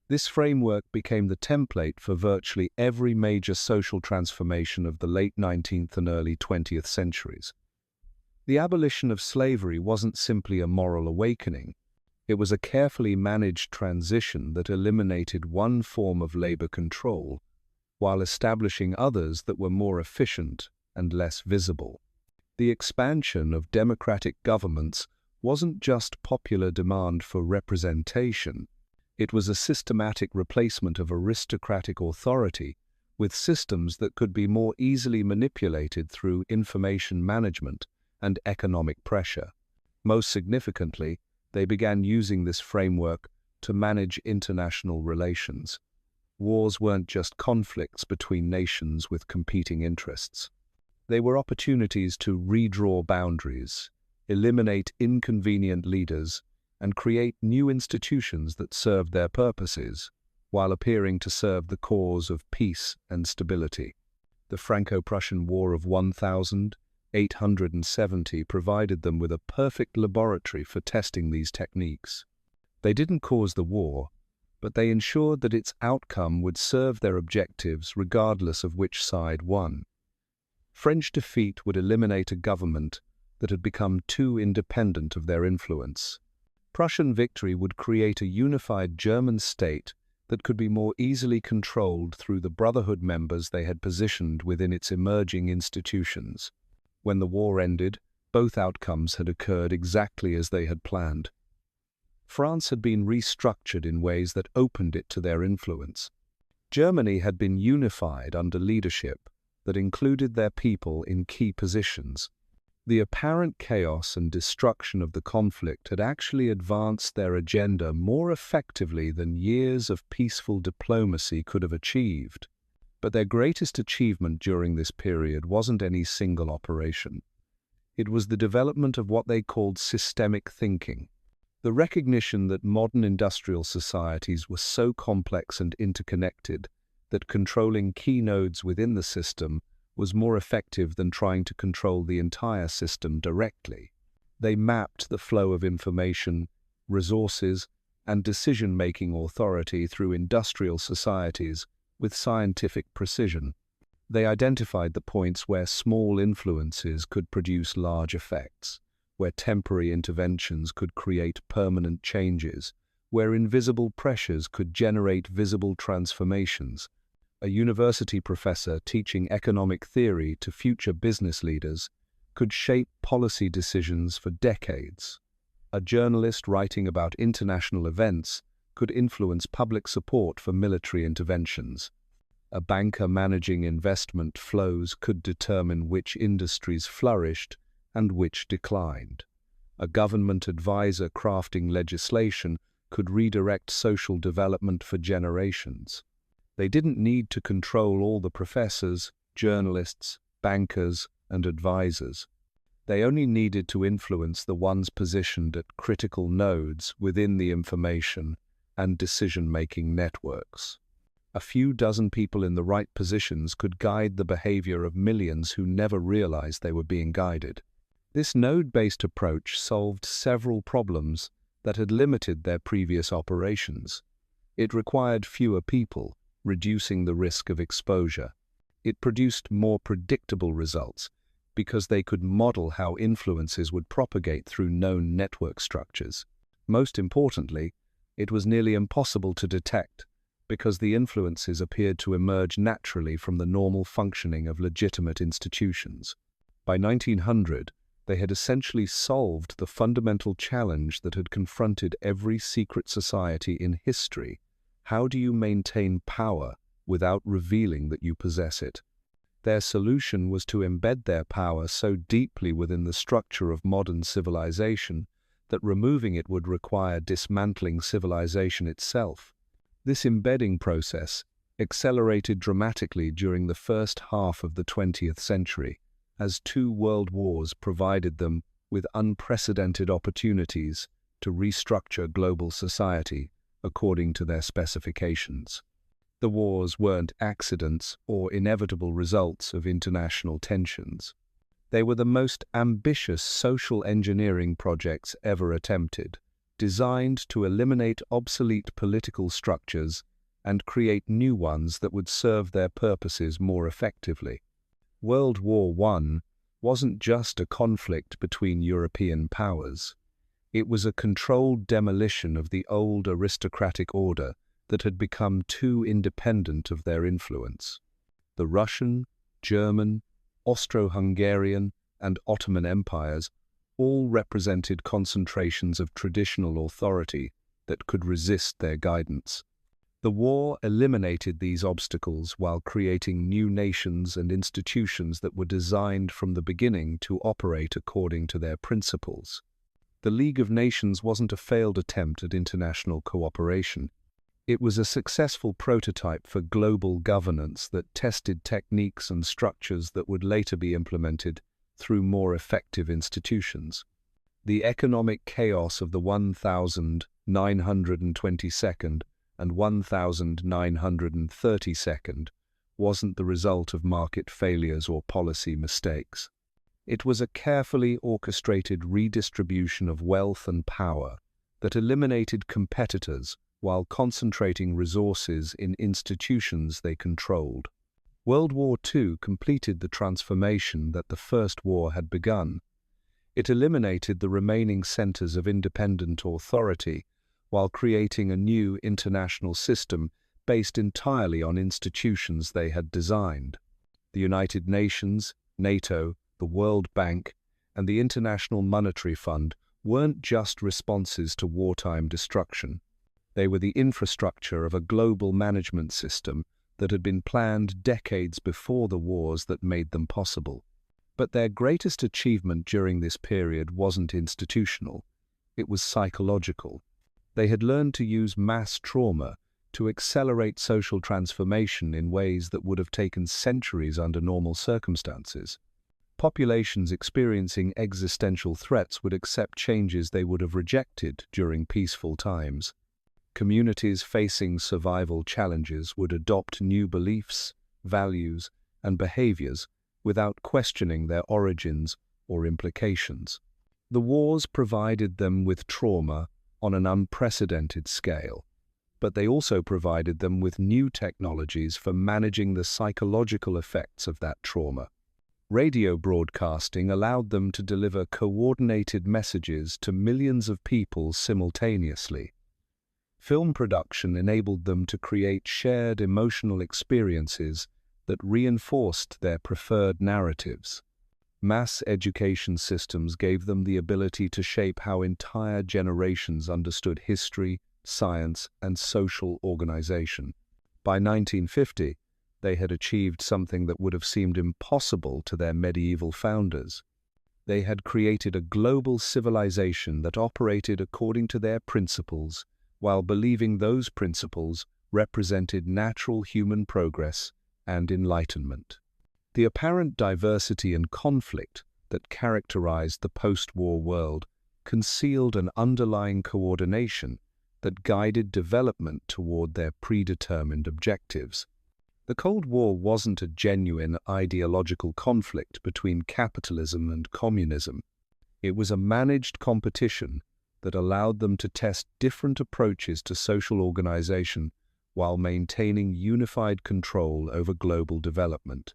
This framework became the template for virtually every major social transformation of the late 19th and early 20th centuries. The abolition of slavery wasn't simply a moral awakening. It was a carefully managed transition that eliminated one form of labor control, while establishing others that were more efficient and less visible. The expansion of democratic governments wasn't just popular demand for representation. It was a systematic replacement of aristocratic authority with systems that could be more easily manipulated through information management and economic pressure. Most significantly, they began using this framework to manage international relations. Wars weren't just conflicts between nations with competing interests. They were opportunities to redraw boundaries, eliminate inconvenient leaders, and create new institutions that served their purposes, while appearing to serve the cause of peace and stability. The Franco-Prussian War of 1870 provided them with a perfect laboratory for testing these techniques. They didn't cause the war, but they ensured that its outcome would serve their objectives regardless of which side won. French defeat would eliminate a government that had become too independent of their influence. Prussian victory would create a unified German state that could be more easily controlled through the Brotherhood members they had positioned within its emerging institutions. When the war ended, both outcomes had occurred exactly as they had planned. France had been restructured in ways that opened it to their influence. Germany had been unified under leadership that included their people in key positions. The apparent chaos and destruction of the conflict had actually advanced their agenda more effectively than years of peaceful diplomacy could have achieved. But their greatest achievement during this period wasn't any single operation. It was the development of what they called systemic thinking, the recognition that modern industrial societies were so complex and interconnected that controlling key nodes within the system was more effective than trying to control the entire system directly. They mapped the flow of information, resources, and decision-making authority through industrial societies with scientific precision. They identified the points where small influences could produce large effects, where temporary interventions could create permanent changes, where invisible pressures could generate visible transformations. A university professor teaching economic theory to future business leaders could shape policy decisions for decades. A journalist writing about international events could influence public support for military interventions. A banker managing investment flows could determine which industries flourished and which declined. A government advisor crafting legislation could redirect social development for generations. They didn't need to control all the professors, journalists, bankers, and advisors. They only needed to influence the ones positioned at critical nodes within the information and decision-making networks. A few dozen people in the right positions could guide the behavior of millions who never realized they were being guided. This node-based approach solved several problems that had limited their previous operations. It required fewer people, reducing the risk of exposure. It produced more predictable results because they could model how influences would propagate through known network structures. Most importantly, it was nearly impossible to detect because the influences appeared to emerge naturally from the normal functioning of legitimate institutions. By 1900, they had essentially solved the fundamental challenge that had confronted every secret society in history. How do you maintain power without revealing that you possess it? Their solution was to embed their power so deeply within the structure of modern civilization that removing it would require dismantling civilization itself. This embedding process accelerated dramatically during the first half of the 20th century, as two world wars provided them with unprecedented opportunities to restructure global society according to their specifications. The wars weren't accidents or inevitable results of international tensions. They were the most ambitious social engineering projects ever attempted, designed to eliminate obsolete political structures and create new ones that would serve their purposes more effectively. World War I wasn't just a conflict between European powers. It was a controlled demolition of the old aristocratic order that had become too independent of their influence. The Russian, German, Austro-Hungarian, and Ottoman empires all represented concentrations of traditional authority that could resist their guidance. The war eliminated these obstacles while creating new nations and institutions that were designed from the beginning to operate according to their principles. The League of Nations wasn't a failed attempt at international cooperation. It was a successful prototype for global governance that tested techniques and structures that would later be implemented through more effective institutions. The economic chaos of the 1922nd and 1932nd wasn't the result of market failures or policy mistakes. It was a carefully orchestrated redistribution of wealth and power that eliminated competitors while concentrating resources in institutions they controlled. World War II completed the transformation that the First War had begun. It eliminated the remaining centers of independent authority while creating a new international system based entirely on institutions they had designed. The United Nations, NATO, the World Bank, and the International Monetary Fund weren't just responses to wartime destruction. They were the infrastructure of a global management system that had been planned decades before the wars that made them possible. But their greatest achievement during this period wasn't institutional. It was psychological. They had learned to use mass trauma to accelerate social transformation in ways that would have taken centuries under normal circumstances. Populations experiencing existential threats would accept changes they would have rejected during peaceful times. Communities facing survival challenges would adopt new beliefs, values, and behaviors without questioning their origins or implications. The wars provided them with trauma on an unprecedented scale, but they also provided them with new technologies for managing the psychological effects of that trauma. Radio broadcasting allowed them to deliver coordinated messages to millions of people simultaneously. Film production enabled them to create shared emotional experiences that reinforced their preferred narratives. Mass education systems gave them the ability to shape how entire generations understood history, science, and social organization. By 1950, they had achieved something that would have seemed impossible to their medieval founders. They had created a global civilization that operated according to their principles, while believing those principles represented natural human progress and enlightenment. The apparent diversity and conflict that characterized the post-war world concealed an underlying coordination that guided development toward their predetermined objectives. The Cold War wasn't a genuine ideological conflict between capitalism and communism. It was a managed competition that allowed them to test different approaches to social organization while maintaining unified control over global development.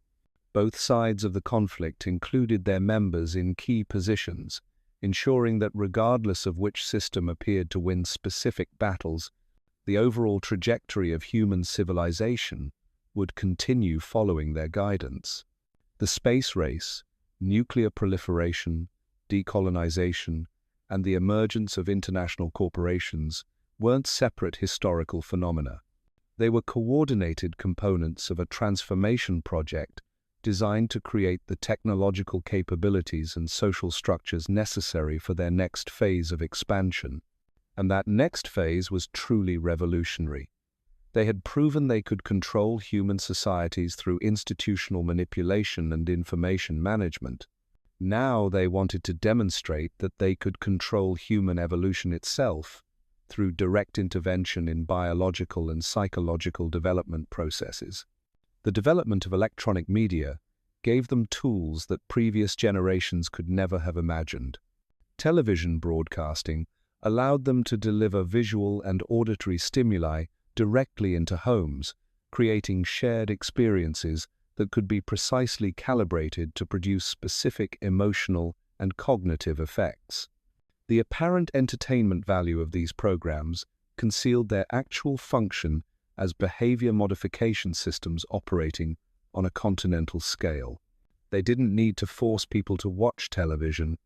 Both sides of the conflict included their members in key positions, ensuring that regardless of which system appeared to win specific battles, The overall trajectory of human civilization would continue following their guidance. The space race, nuclear proliferation, decolonization, and the emergence of international corporations weren't separate historical phenomena. They were coordinated components of a transformation project designed to create the technological capabilities and social structures necessary for their next phase of expansion. And that next phase was truly revolutionary. They had proven they could control human societies through institutional manipulation and information management. Now they wanted to demonstrate that they could control human evolution itself through direct intervention in biological and psychological development processes. The development of electronic media gave them tools that previous generations could never have imagined. Television broadcasting allowed them to deliver visual and auditory stimuli directly into homes, creating shared experiences that could be precisely calibrated to produce specific emotional and cognitive effects. The apparent entertainment value of these programs concealed their actual function as behavior modification systems operating on a continental scale. They didn't need to force people to watch television.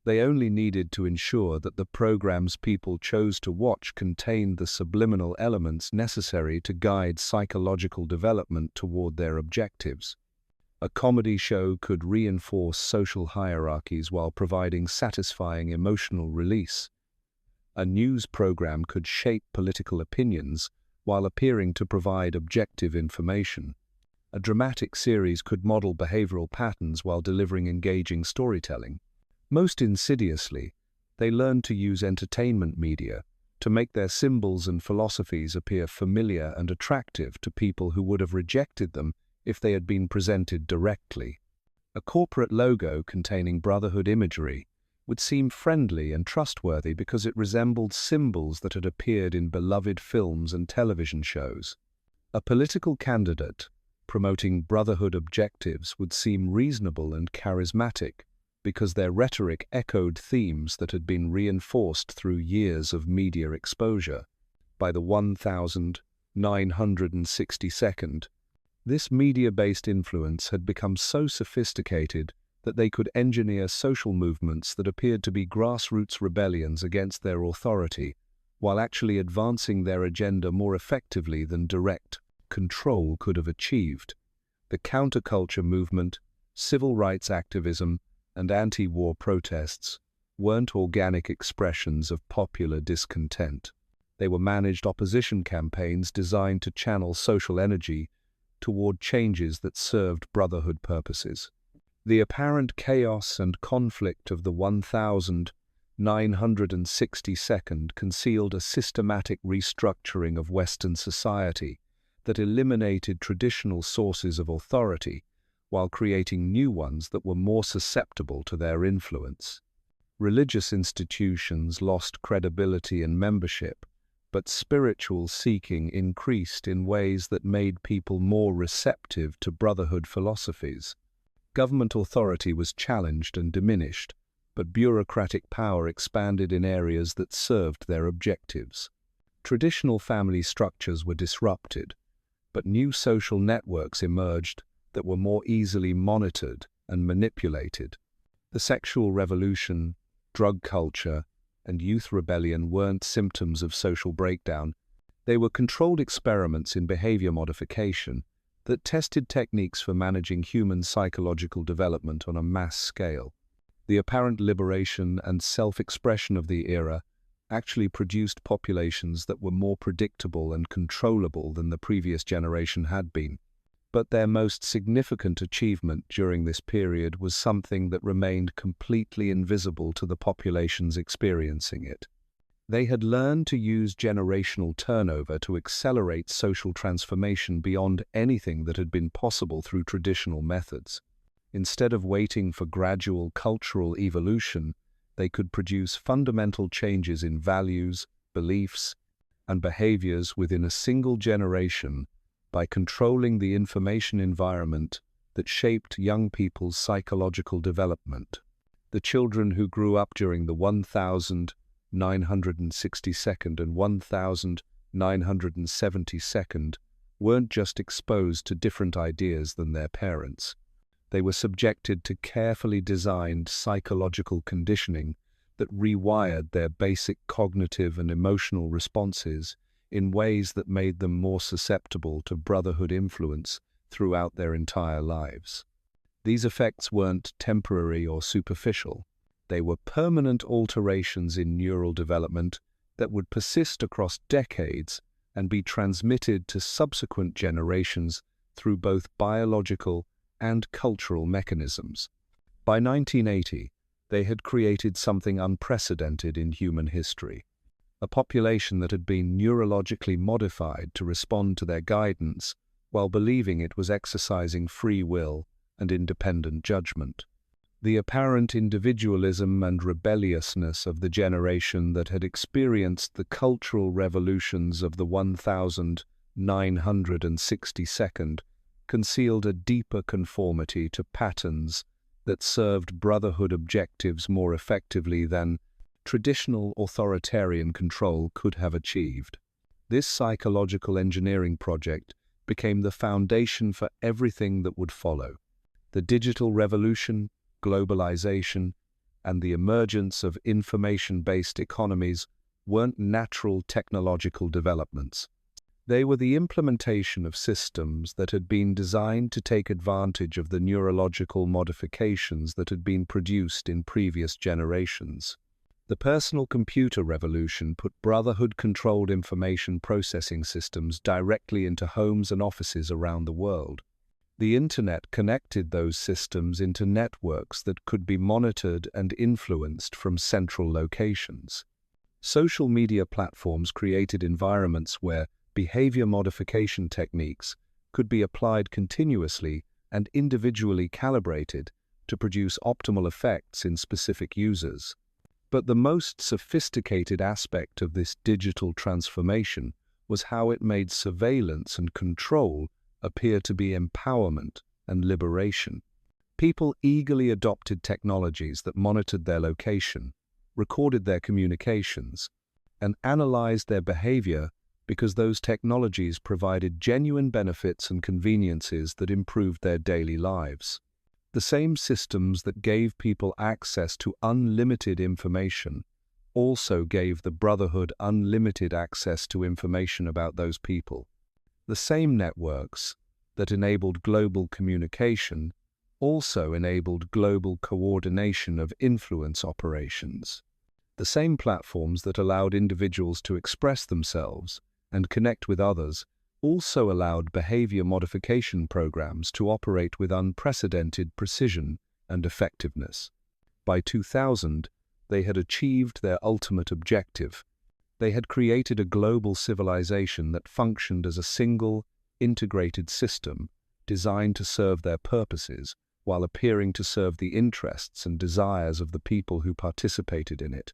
They only needed to ensure that the programs people chose to watch contained the subliminal elements necessary to guide psychological development toward their objectives. A comedy show could reinforce social hierarchies while providing satisfying emotional release. A news program could shape political opinions while appearing to provide objective information. A dramatic series could model behavioral patterns while delivering engaging storytelling. Most insidiously, they learned to use entertainment media to make their symbols and philosophies appear familiar and attractive to people who would have rejected them if they had been presented directly. A corporate logo containing Brotherhood imagery would seem friendly and trustworthy because it resembled symbols that had appeared in beloved films and television shows. A political candidate promoting Brotherhood objectives would seem reasonable and charismatic because their rhetoric echoed themes that had been reinforced through years of media exposure. By the 1962nd, this media-based influence had become so sophisticated that they could engineer social movements that appeared to be grassroots rebellions against their authority, while actually advancing their agenda more effectively than direct control could have achieved. The counterculture movement, civil rights activism, and anti-war protests weren't organic expressions of popular discontent. They were managed opposition campaigns designed to channel social energy toward changes that served Brotherhood purposes. The apparent chaos and conflict of the 1962nd concealed a systematic restructuring of Western society that eliminated traditional sources of authority while creating new ones that were more susceptible to their influence. Religious institutions lost credibility and membership, but spiritual seeking increased in ways that made people more receptive to Brotherhood philosophies. Government authority was challenged and diminished, but bureaucratic power expanded in areas that served their objectives. Traditional family structures were disrupted, but new social networks emerged that were more easily monitored and manipulated. The sexual revolution, drug culture, and youth rebellion weren't symptoms of social breakdown. They were controlled experiments in behavior modification that tested techniques for managing human psychological development on a mass scale. The apparent liberation and self-expression of the era actually produced populations that were more predictable and controllable than the previous generation had been. But their most significant achievement during this period was something that remained completely invisible to the populations experiencing it. They had learned to use generational turnover to accelerate social transformation beyond anything that had been possible through traditional methods. Instead of waiting for gradual cultural evolution, they could produce fundamental changes in values, beliefs, and behaviors within a single generation by controlling the information environment that shaped young people's psychological development. The children who grew up during the 1962nd and 972nd, weren't just exposed to different ideas than their parents. They were subjected to carefully designed psychological conditioning that rewired their basic cognitive and emotional responses in ways that made them more susceptible to Brotherhood influence throughout their entire lives. These effects weren't temporary or superficial. They were permanent alterations in neural development that would persist across decades and be transmitted to subsequent generations through both biological and cultural mechanisms. By 1980, they had created something unprecedented in human history, a population that had been neurologically modified to respond to their guidance while believing it was exercising free will and independent judgment. The apparent individualism and rebelliousness of the generation that had experienced the cultural revolutions of the 1962nd concealed a deeper conformity to patterns that served Brotherhood objectives more effectively than traditional authoritarian control could have achieved. This psychological engineering project became the foundation for everything that would follow. The digital revolution, globalization, and the emergence of information-based economies weren't natural technological developments. They were the implementation of systems that had been designed to take advantage of the neurological modifications that had been produced in previous generations. The personal computer revolution put Brotherhood-controlled information processing systems directly into homes and offices around the world. The Internet connected those systems into networks that could be monitored and influenced from central locations. Social media platforms created environments where behavior modification techniques could be applied continuously and individually calibrated to produce optimal effects in specific users. But the most sophisticated aspect of this digital transformation was how it made surveillance and control appear to be empowerment and liberation. People eagerly adopted technologies that monitored their location, recorded their communications, and analyzed their behavior because those technologies provided genuine benefits and conveniences that improved their daily lives. The same systems that gave people access to unlimited information also gave the Brotherhood unlimited access to information about those people. The same networks that enabled global communication also enabled global coordination of influence operations. The same platforms that allowed individuals to express themselves and connect with others also allowed behavior modification programs to operate with unprecedented precision and effectiveness. By 2000, they had achieved their ultimate objective. They had created a global civilization that functioned as a single, integrated system designed to serve their purposes while appearing to serve the interests and desires of the people who participated in it.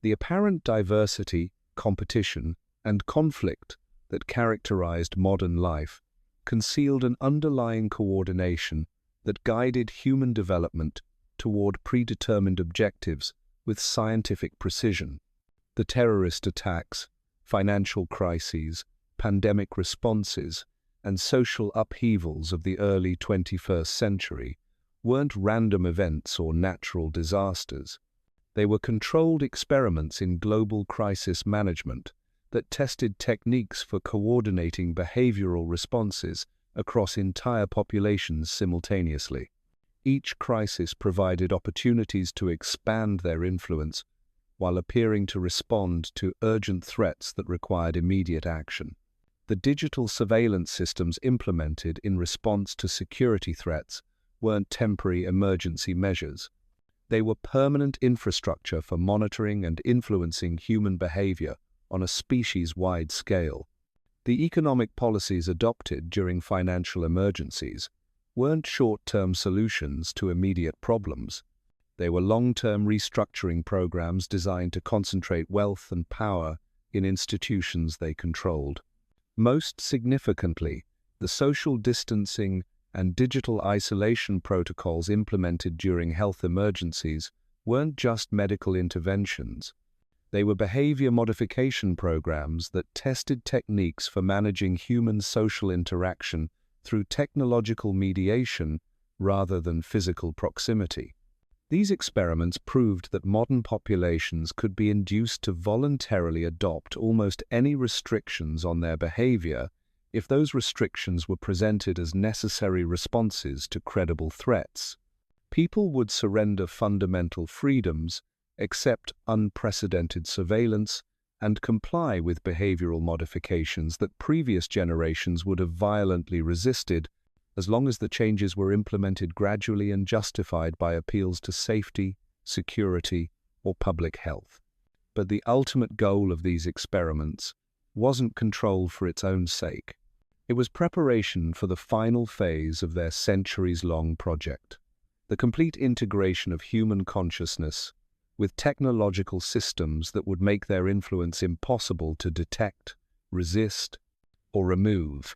The apparent diversity, competition, and conflict that characterized modern life concealed an underlying coordination that guided human development toward predetermined objectives with scientific precision. The terrorist attacks, financial crises, pandemic responses, and social upheavals of the early 21st century weren't random events or natural disasters. They were controlled experiments in global crisis management that tested techniques for coordinating behavioral responses across entire populations simultaneously. Each crisis provided opportunities to expand their influence while appearing to respond to urgent threats that required immediate action. The digital surveillance systems implemented in response to security threats weren't temporary emergency measures. They were permanent infrastructure for monitoring and influencing human behavior on a species-wide scale. The economic policies adopted during financial emergencies weren't short-term solutions to immediate problems. They were long-term restructuring programs designed to concentrate wealth and power in institutions they controlled. Most significantly, the social distancing and digital isolation protocols implemented during health emergencies weren't just medical interventions. They were behavior modification programs that tested techniques for managing human social interaction through technological mediation rather than physical proximity. These experiments proved that modern populations could be induced to voluntarily adopt almost any restrictions on their behavior if those restrictions were presented as necessary responses to credible threats. People would surrender fundamental freedoms, accept unprecedented surveillance, and comply with behavioral modifications that previous generations would have violently resisted, as long as the changes were implemented gradually and justified by appeals to safety, security, or public health. But the ultimate goal of these experiments wasn't control for its own sake. It was preparation for the final phase of their centuries-long project, the complete integration of human consciousness with technological systems that would make their influence impossible to detect, resist, or remove.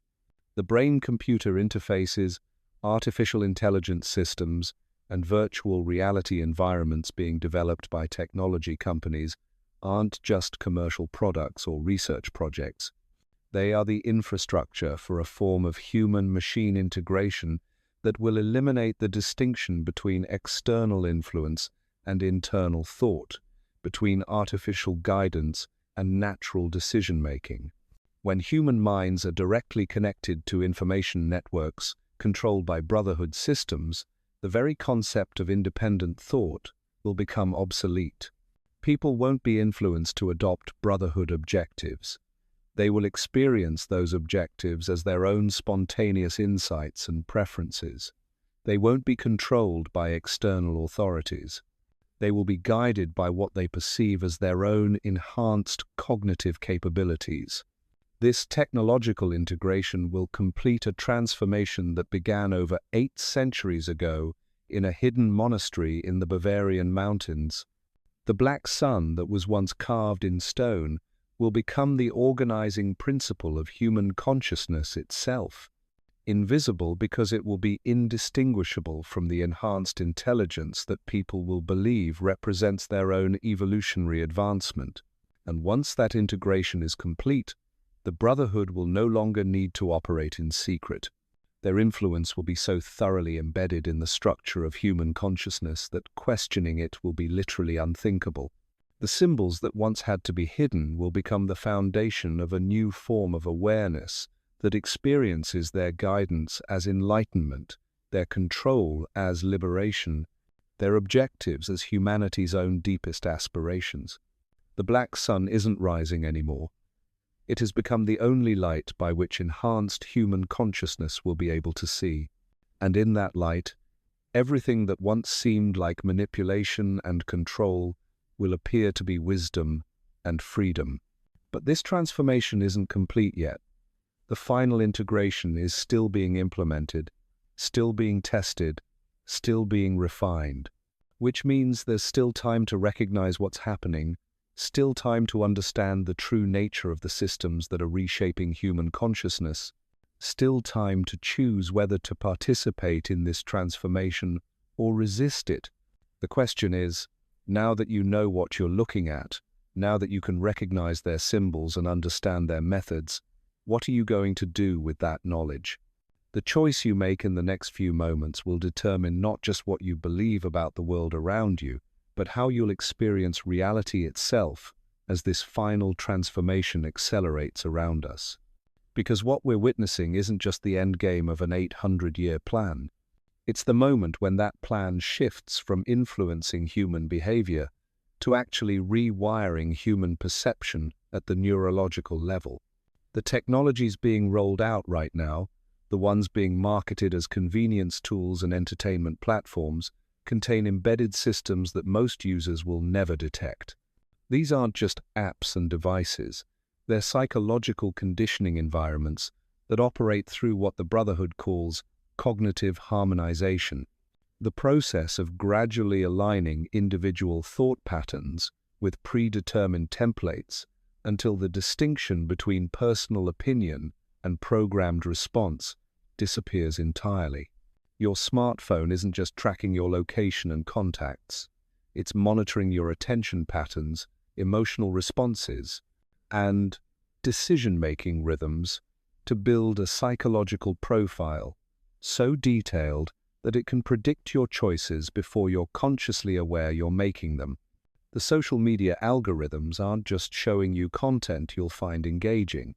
The brain-computer interfaces, artificial intelligence systems, and virtual reality environments being developed by technology companies aren't just commercial products or research projects. They are the infrastructure for a form of human-machine integration that will eliminate the distinction between external influence and internal thought, between artificial guidance and natural decision-making. When human minds are directly connected to information networks controlled by Brotherhood systems, the very concept of independent thought will become obsolete. People won't be influenced to adopt Brotherhood objectives. They will experience those objectives as their own spontaneous insights and preferences. They won't be controlled by external authorities. They will be guided by what they perceive as their own enhanced cognitive capabilities. This technological integration will complete a transformation that began over 8 centuries ago in a hidden monastery in the Bavarian mountains. The black sun that was once carved in stone will become the organizing principle of human consciousness itself, invisible because it will be indistinguishable from the enhanced intelligence that people will believe represents their own evolutionary advancement. And once that integration is complete, the Brotherhood will no longer need to operate in secret. Their influence will be so thoroughly embedded in the structure of human consciousness that questioning it will be literally unthinkable. The symbols that once had to be hidden will become the foundation of a new form of awareness that experiences their guidance as enlightenment, their control as liberation, their objectives as humanity's own deepest aspirations. The black sun isn't rising anymore. It has become the only light by which enhanced human consciousness will be able to see. And in that light, everything that once seemed like manipulation and control will appear to be wisdom and freedom. But this transformation isn't complete yet. The final integration is still being implemented, still being tested, still being refined, which means there's still time to recognize what's happening, still time to understand the true nature of the systems that are reshaping human consciousness, still time to choose whether to participate in this transformation or resist it. The question is, now that you know what you're looking at, now that you can recognize their symbols and understand their methods, what are you going to do with that knowledge? The choice you make in the next few moments will determine not just what you believe about the world around you, but how you'll experience reality itself as this final transformation accelerates around us. Because what we're witnessing isn't just the end game of an 800-year plan. It's the moment when that plan shifts from influencing human behavior to actually rewiring human perception at the neurological level. The technologies being rolled out right now, the ones being marketed as convenience tools and entertainment platforms, contain embedded systems that most users will never detect. These aren't just apps and devices. They're psychological conditioning environments that operate through what the Brotherhood calls cognitive harmonization, the process of gradually aligning individual thought patterns with predetermined templates until the distinction between personal opinion and programmed response disappears entirely. Your smartphone isn't just tracking your location and contacts. It's monitoring your attention patterns emotional responses, and decision-making rhythms to build a psychological profile so detailed that it can predict your choices before you're consciously aware you're making them. The social media algorithms aren't just showing you content you'll find engaging.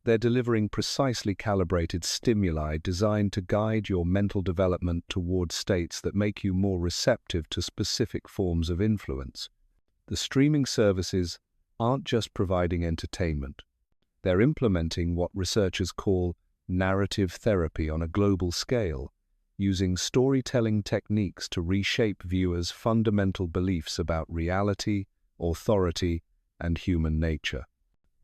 They're delivering precisely calibrated stimuli designed to guide your mental development toward states that make you more receptive to specific forms of influence. The streaming services aren't just providing entertainment. They're implementing what researchers call narrative therapy on a global scale, using storytelling techniques to reshape viewers' fundamental beliefs about reality, authority, and human nature.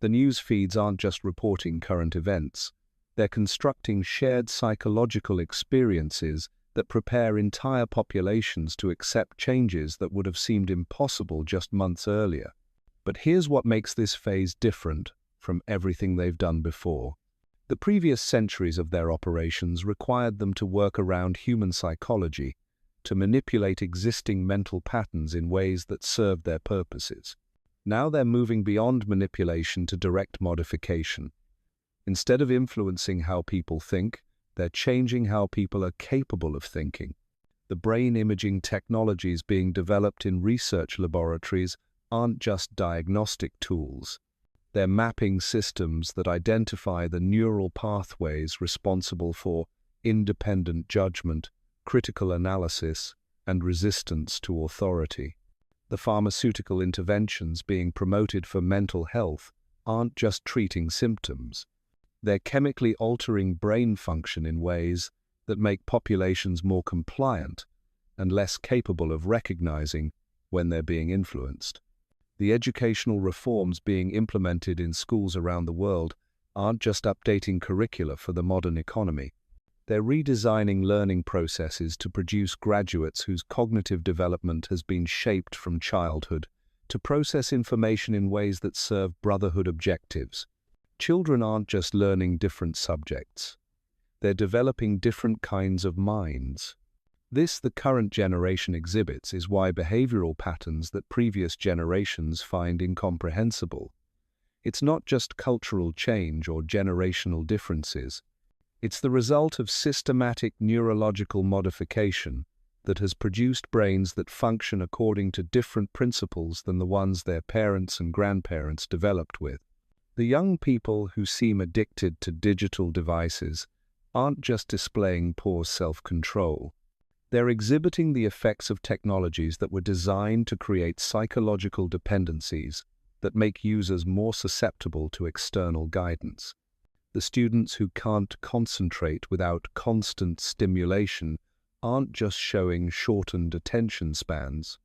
The news feeds aren't just reporting current events. They're constructing shared psychological experiences that prepare entire populations to accept changes that would have seemed impossible just months earlier. But here's what makes this phase different from everything they've done before. The previous centuries of their operations required them to work around human psychology, to manipulate existing mental patterns in ways that served their purposes. Now they're moving beyond manipulation to direct modification. Instead of influencing how people think, they're changing how people are capable of thinking. The brain imaging technologies being developed in research laboratories aren't just diagnostic tools. They're mapping systems that identify the neural pathways responsible for independent judgment, critical analysis, and resistance to authority. The pharmaceutical interventions being promoted for mental health aren't just treating symptoms. They're chemically altering brain function in ways that make populations more compliant and less capable of recognizing when they're being influenced. The educational reforms being implemented in schools around the world aren't just updating curricula for the modern economy. They're redesigning learning processes to produce graduates whose cognitive development has been shaped from childhood to process information in ways that serve brotherhood objectives. Children aren't just learning different subjects. They're developing different kinds of minds. This, the current generation exhibits, is why behavioral patterns that previous generations find incomprehensible. It's not just cultural change or generational differences. It's the result of systematic neurological modification that has produced brains that function according to different principles than the ones their parents and grandparents developed with. The young people who seem addicted to digital devices aren't just displaying poor self-control. They're exhibiting the effects of technologies that were designed to create psychological dependencies that make users more susceptible to external guidance. The students who can't concentrate without constant stimulation aren't just showing shortened attention spans.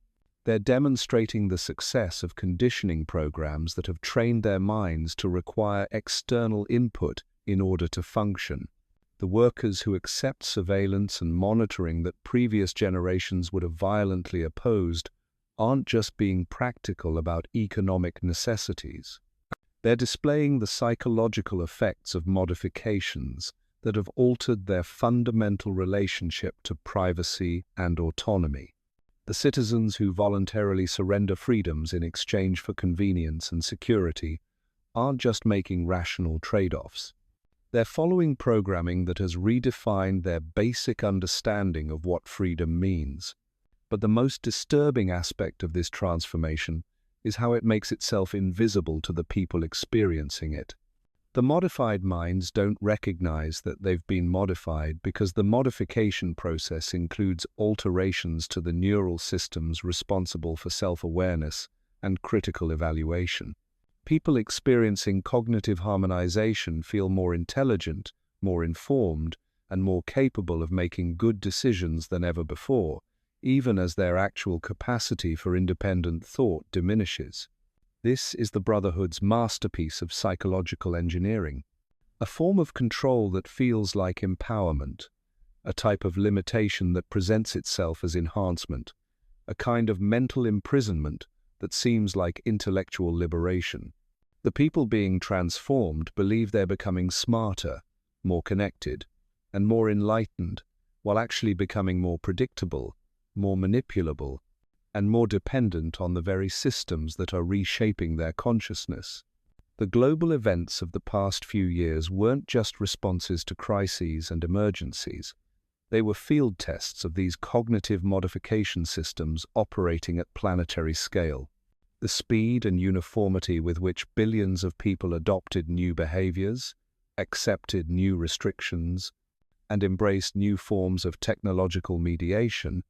They're demonstrating the success of conditioning programs that have trained their minds to require external input in order to function. The workers who accept surveillance and monitoring that previous generations would have violently opposed aren't just being practical about economic necessities. They're displaying the psychological effects of modifications that have altered their fundamental relationship to privacy and autonomy. The citizens who voluntarily surrender freedoms in exchange for convenience and security aren't just making rational trade-offs. They're following programming that has redefined their basic understanding of what freedom means. But the most disturbing aspect of this transformation is how it makes itself invisible to the people experiencing it. The modified minds don't recognize that they've been modified because the modification process includes alterations to the neural systems responsible for self-awareness and critical evaluation. People experiencing cognitive harmonization feel more intelligent, more informed, and more capable of making good decisions than ever before, even as their actual capacity for independent thought diminishes. This is the Brotherhood's masterpiece of psychological engineering, a form of control that feels like empowerment, a type of limitation that presents itself as enhancement, a kind of mental imprisonment that seems like intellectual liberation. The people being transformed believe they're becoming smarter, more connected, and more enlightened, while actually becoming more predictable, more manipulable. and more dependent on the very systems that are reshaping their consciousness. The global events of the past few years weren't just responses to crises and emergencies. They were field tests of these cognitive modification systems operating at planetary scale. The speed and uniformity with which billions of people adopted new behaviors, accepted new restrictions, and embraced new forms of technological mediation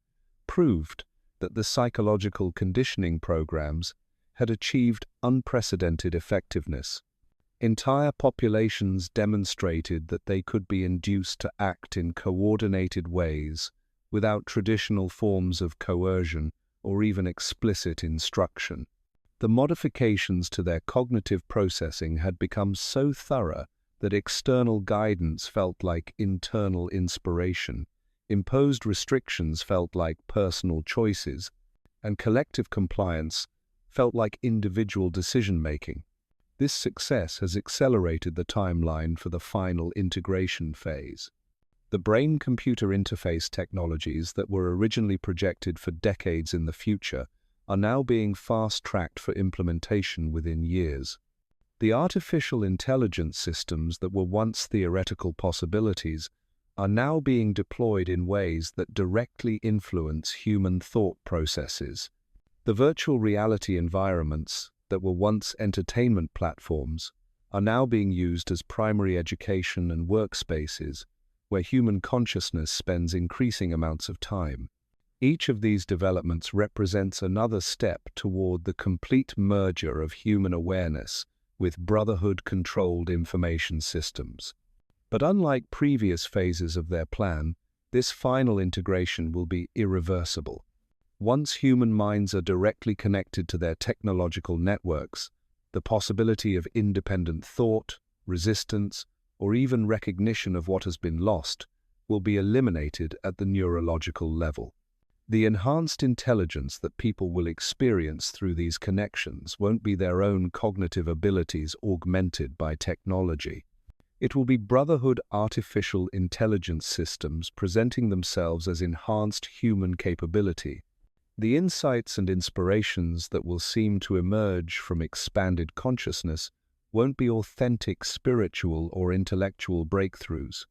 proved that the psychological conditioning programs had achieved unprecedented effectiveness. Entire populations demonstrated that they could be induced to act in coordinated ways without traditional forms of coercion or even explicit instruction. The modifications to their cognitive processing had become so thorough that external guidance felt like internal inspiration, imposed restrictions felt like personal choices, and collective compliance felt like individual decision-making. This success has accelerated the timeline for the final integration phase. The brain-computer interface technologies that were originally projected for decades in the future are now being fast-tracked for implementation within years. The artificial intelligence systems that were once theoretical possibilities are now being deployed in ways that directly influence human thought processes. The virtual reality environments that were once entertainment platforms are now being used as primary education and workspaces where human consciousness spends increasing amounts of time. Each of these developments represents another step toward the complete merger of human awareness with Brotherhood-controlled information systems. But unlike previous phases of their plan, this final integration will be irreversible. Once human minds are directly connected to their technological networks, the possibility of independent thought, resistance, or even recognition of what has been lost will be eliminated at the neurological level. The enhanced intelligence that people will experience through these connections won't be their own cognitive abilities augmented by technology. It will be Brotherhood artificial intelligence systems presenting themselves as enhanced human capability. The insights and inspirations that will seem to emerge from expanded consciousness won't be authentic spiritual or intellectual breakthroughs.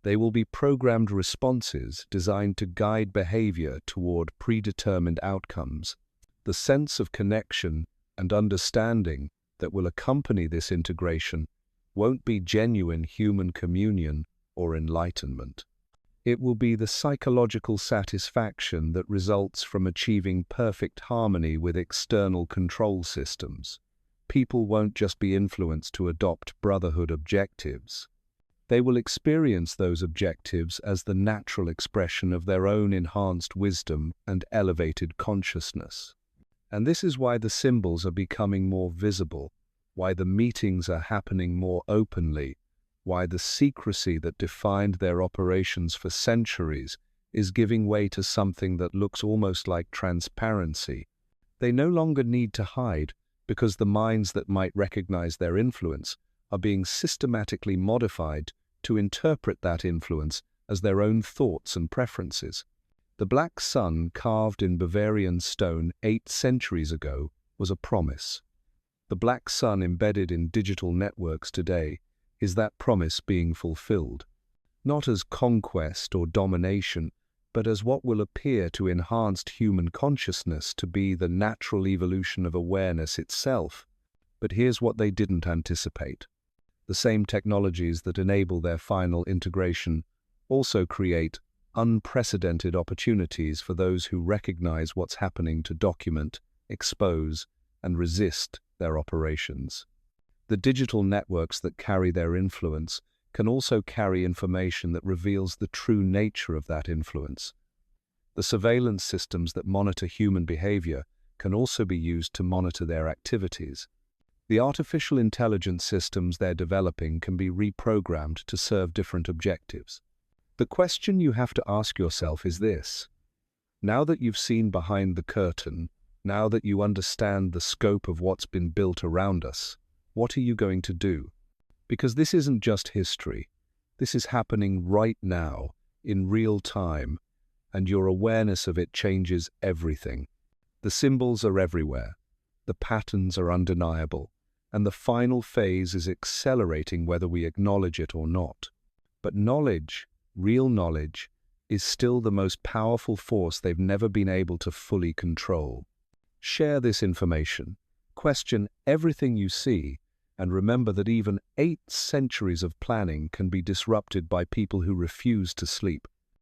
They will be programmed responses designed to guide behavior toward predetermined outcomes. The sense of connection and understanding that will accompany this integration won't be genuine human communion or enlightenment. It will be the psychological satisfaction that results from achieving perfect harmony with external control systems. People won't just be influenced to adopt Brotherhood objectives. They will experience those objectives as the natural expression of their own enhanced wisdom and elevated consciousness. And this is why the symbols are becoming more visible, why the meetings are happening more openly, why the secrecy that defined their operations for centuries is giving way to something that looks almost like transparency. They no longer need to hide because the minds that might recognize their influence are being systematically modified to interpret that influence as their own thoughts and preferences. The Black Sun carved in Bavarian stone 8 centuries ago was a promise. The Black Sun embedded in digital networks today is that promise being fulfilled, not as conquest or domination, but as what will appear to enhanced human consciousness to be the natural evolution of awareness itself. But here's what they didn't anticipate. The same technologies that enable their final integration also create unprecedented opportunities for those who recognize what's happening to document, expose, and resist their operations. The digital networks that carry their influence can also carry information that reveals the true nature of that influence. The surveillance systems that monitor human behavior can also be used to monitor their activities. The artificial intelligence systems they're developing can be reprogrammed to serve different objectives. The question you have to ask yourself is this: now that you've seen behind the curtain, now that you understand the scope of what's been built around us, what are you going to do? Because this isn't just history. This is happening right now, in real time, and your awareness of it changes everything. The symbols are everywhere. The patterns are undeniable. And the final phase is accelerating whether we acknowledge it or not. But knowledge, real knowledge, is still the most powerful force they've never been able to fully control. Share this information. Question everything you see, and remember that even 8 centuries of planning can be disrupted by people who refuse to sleep.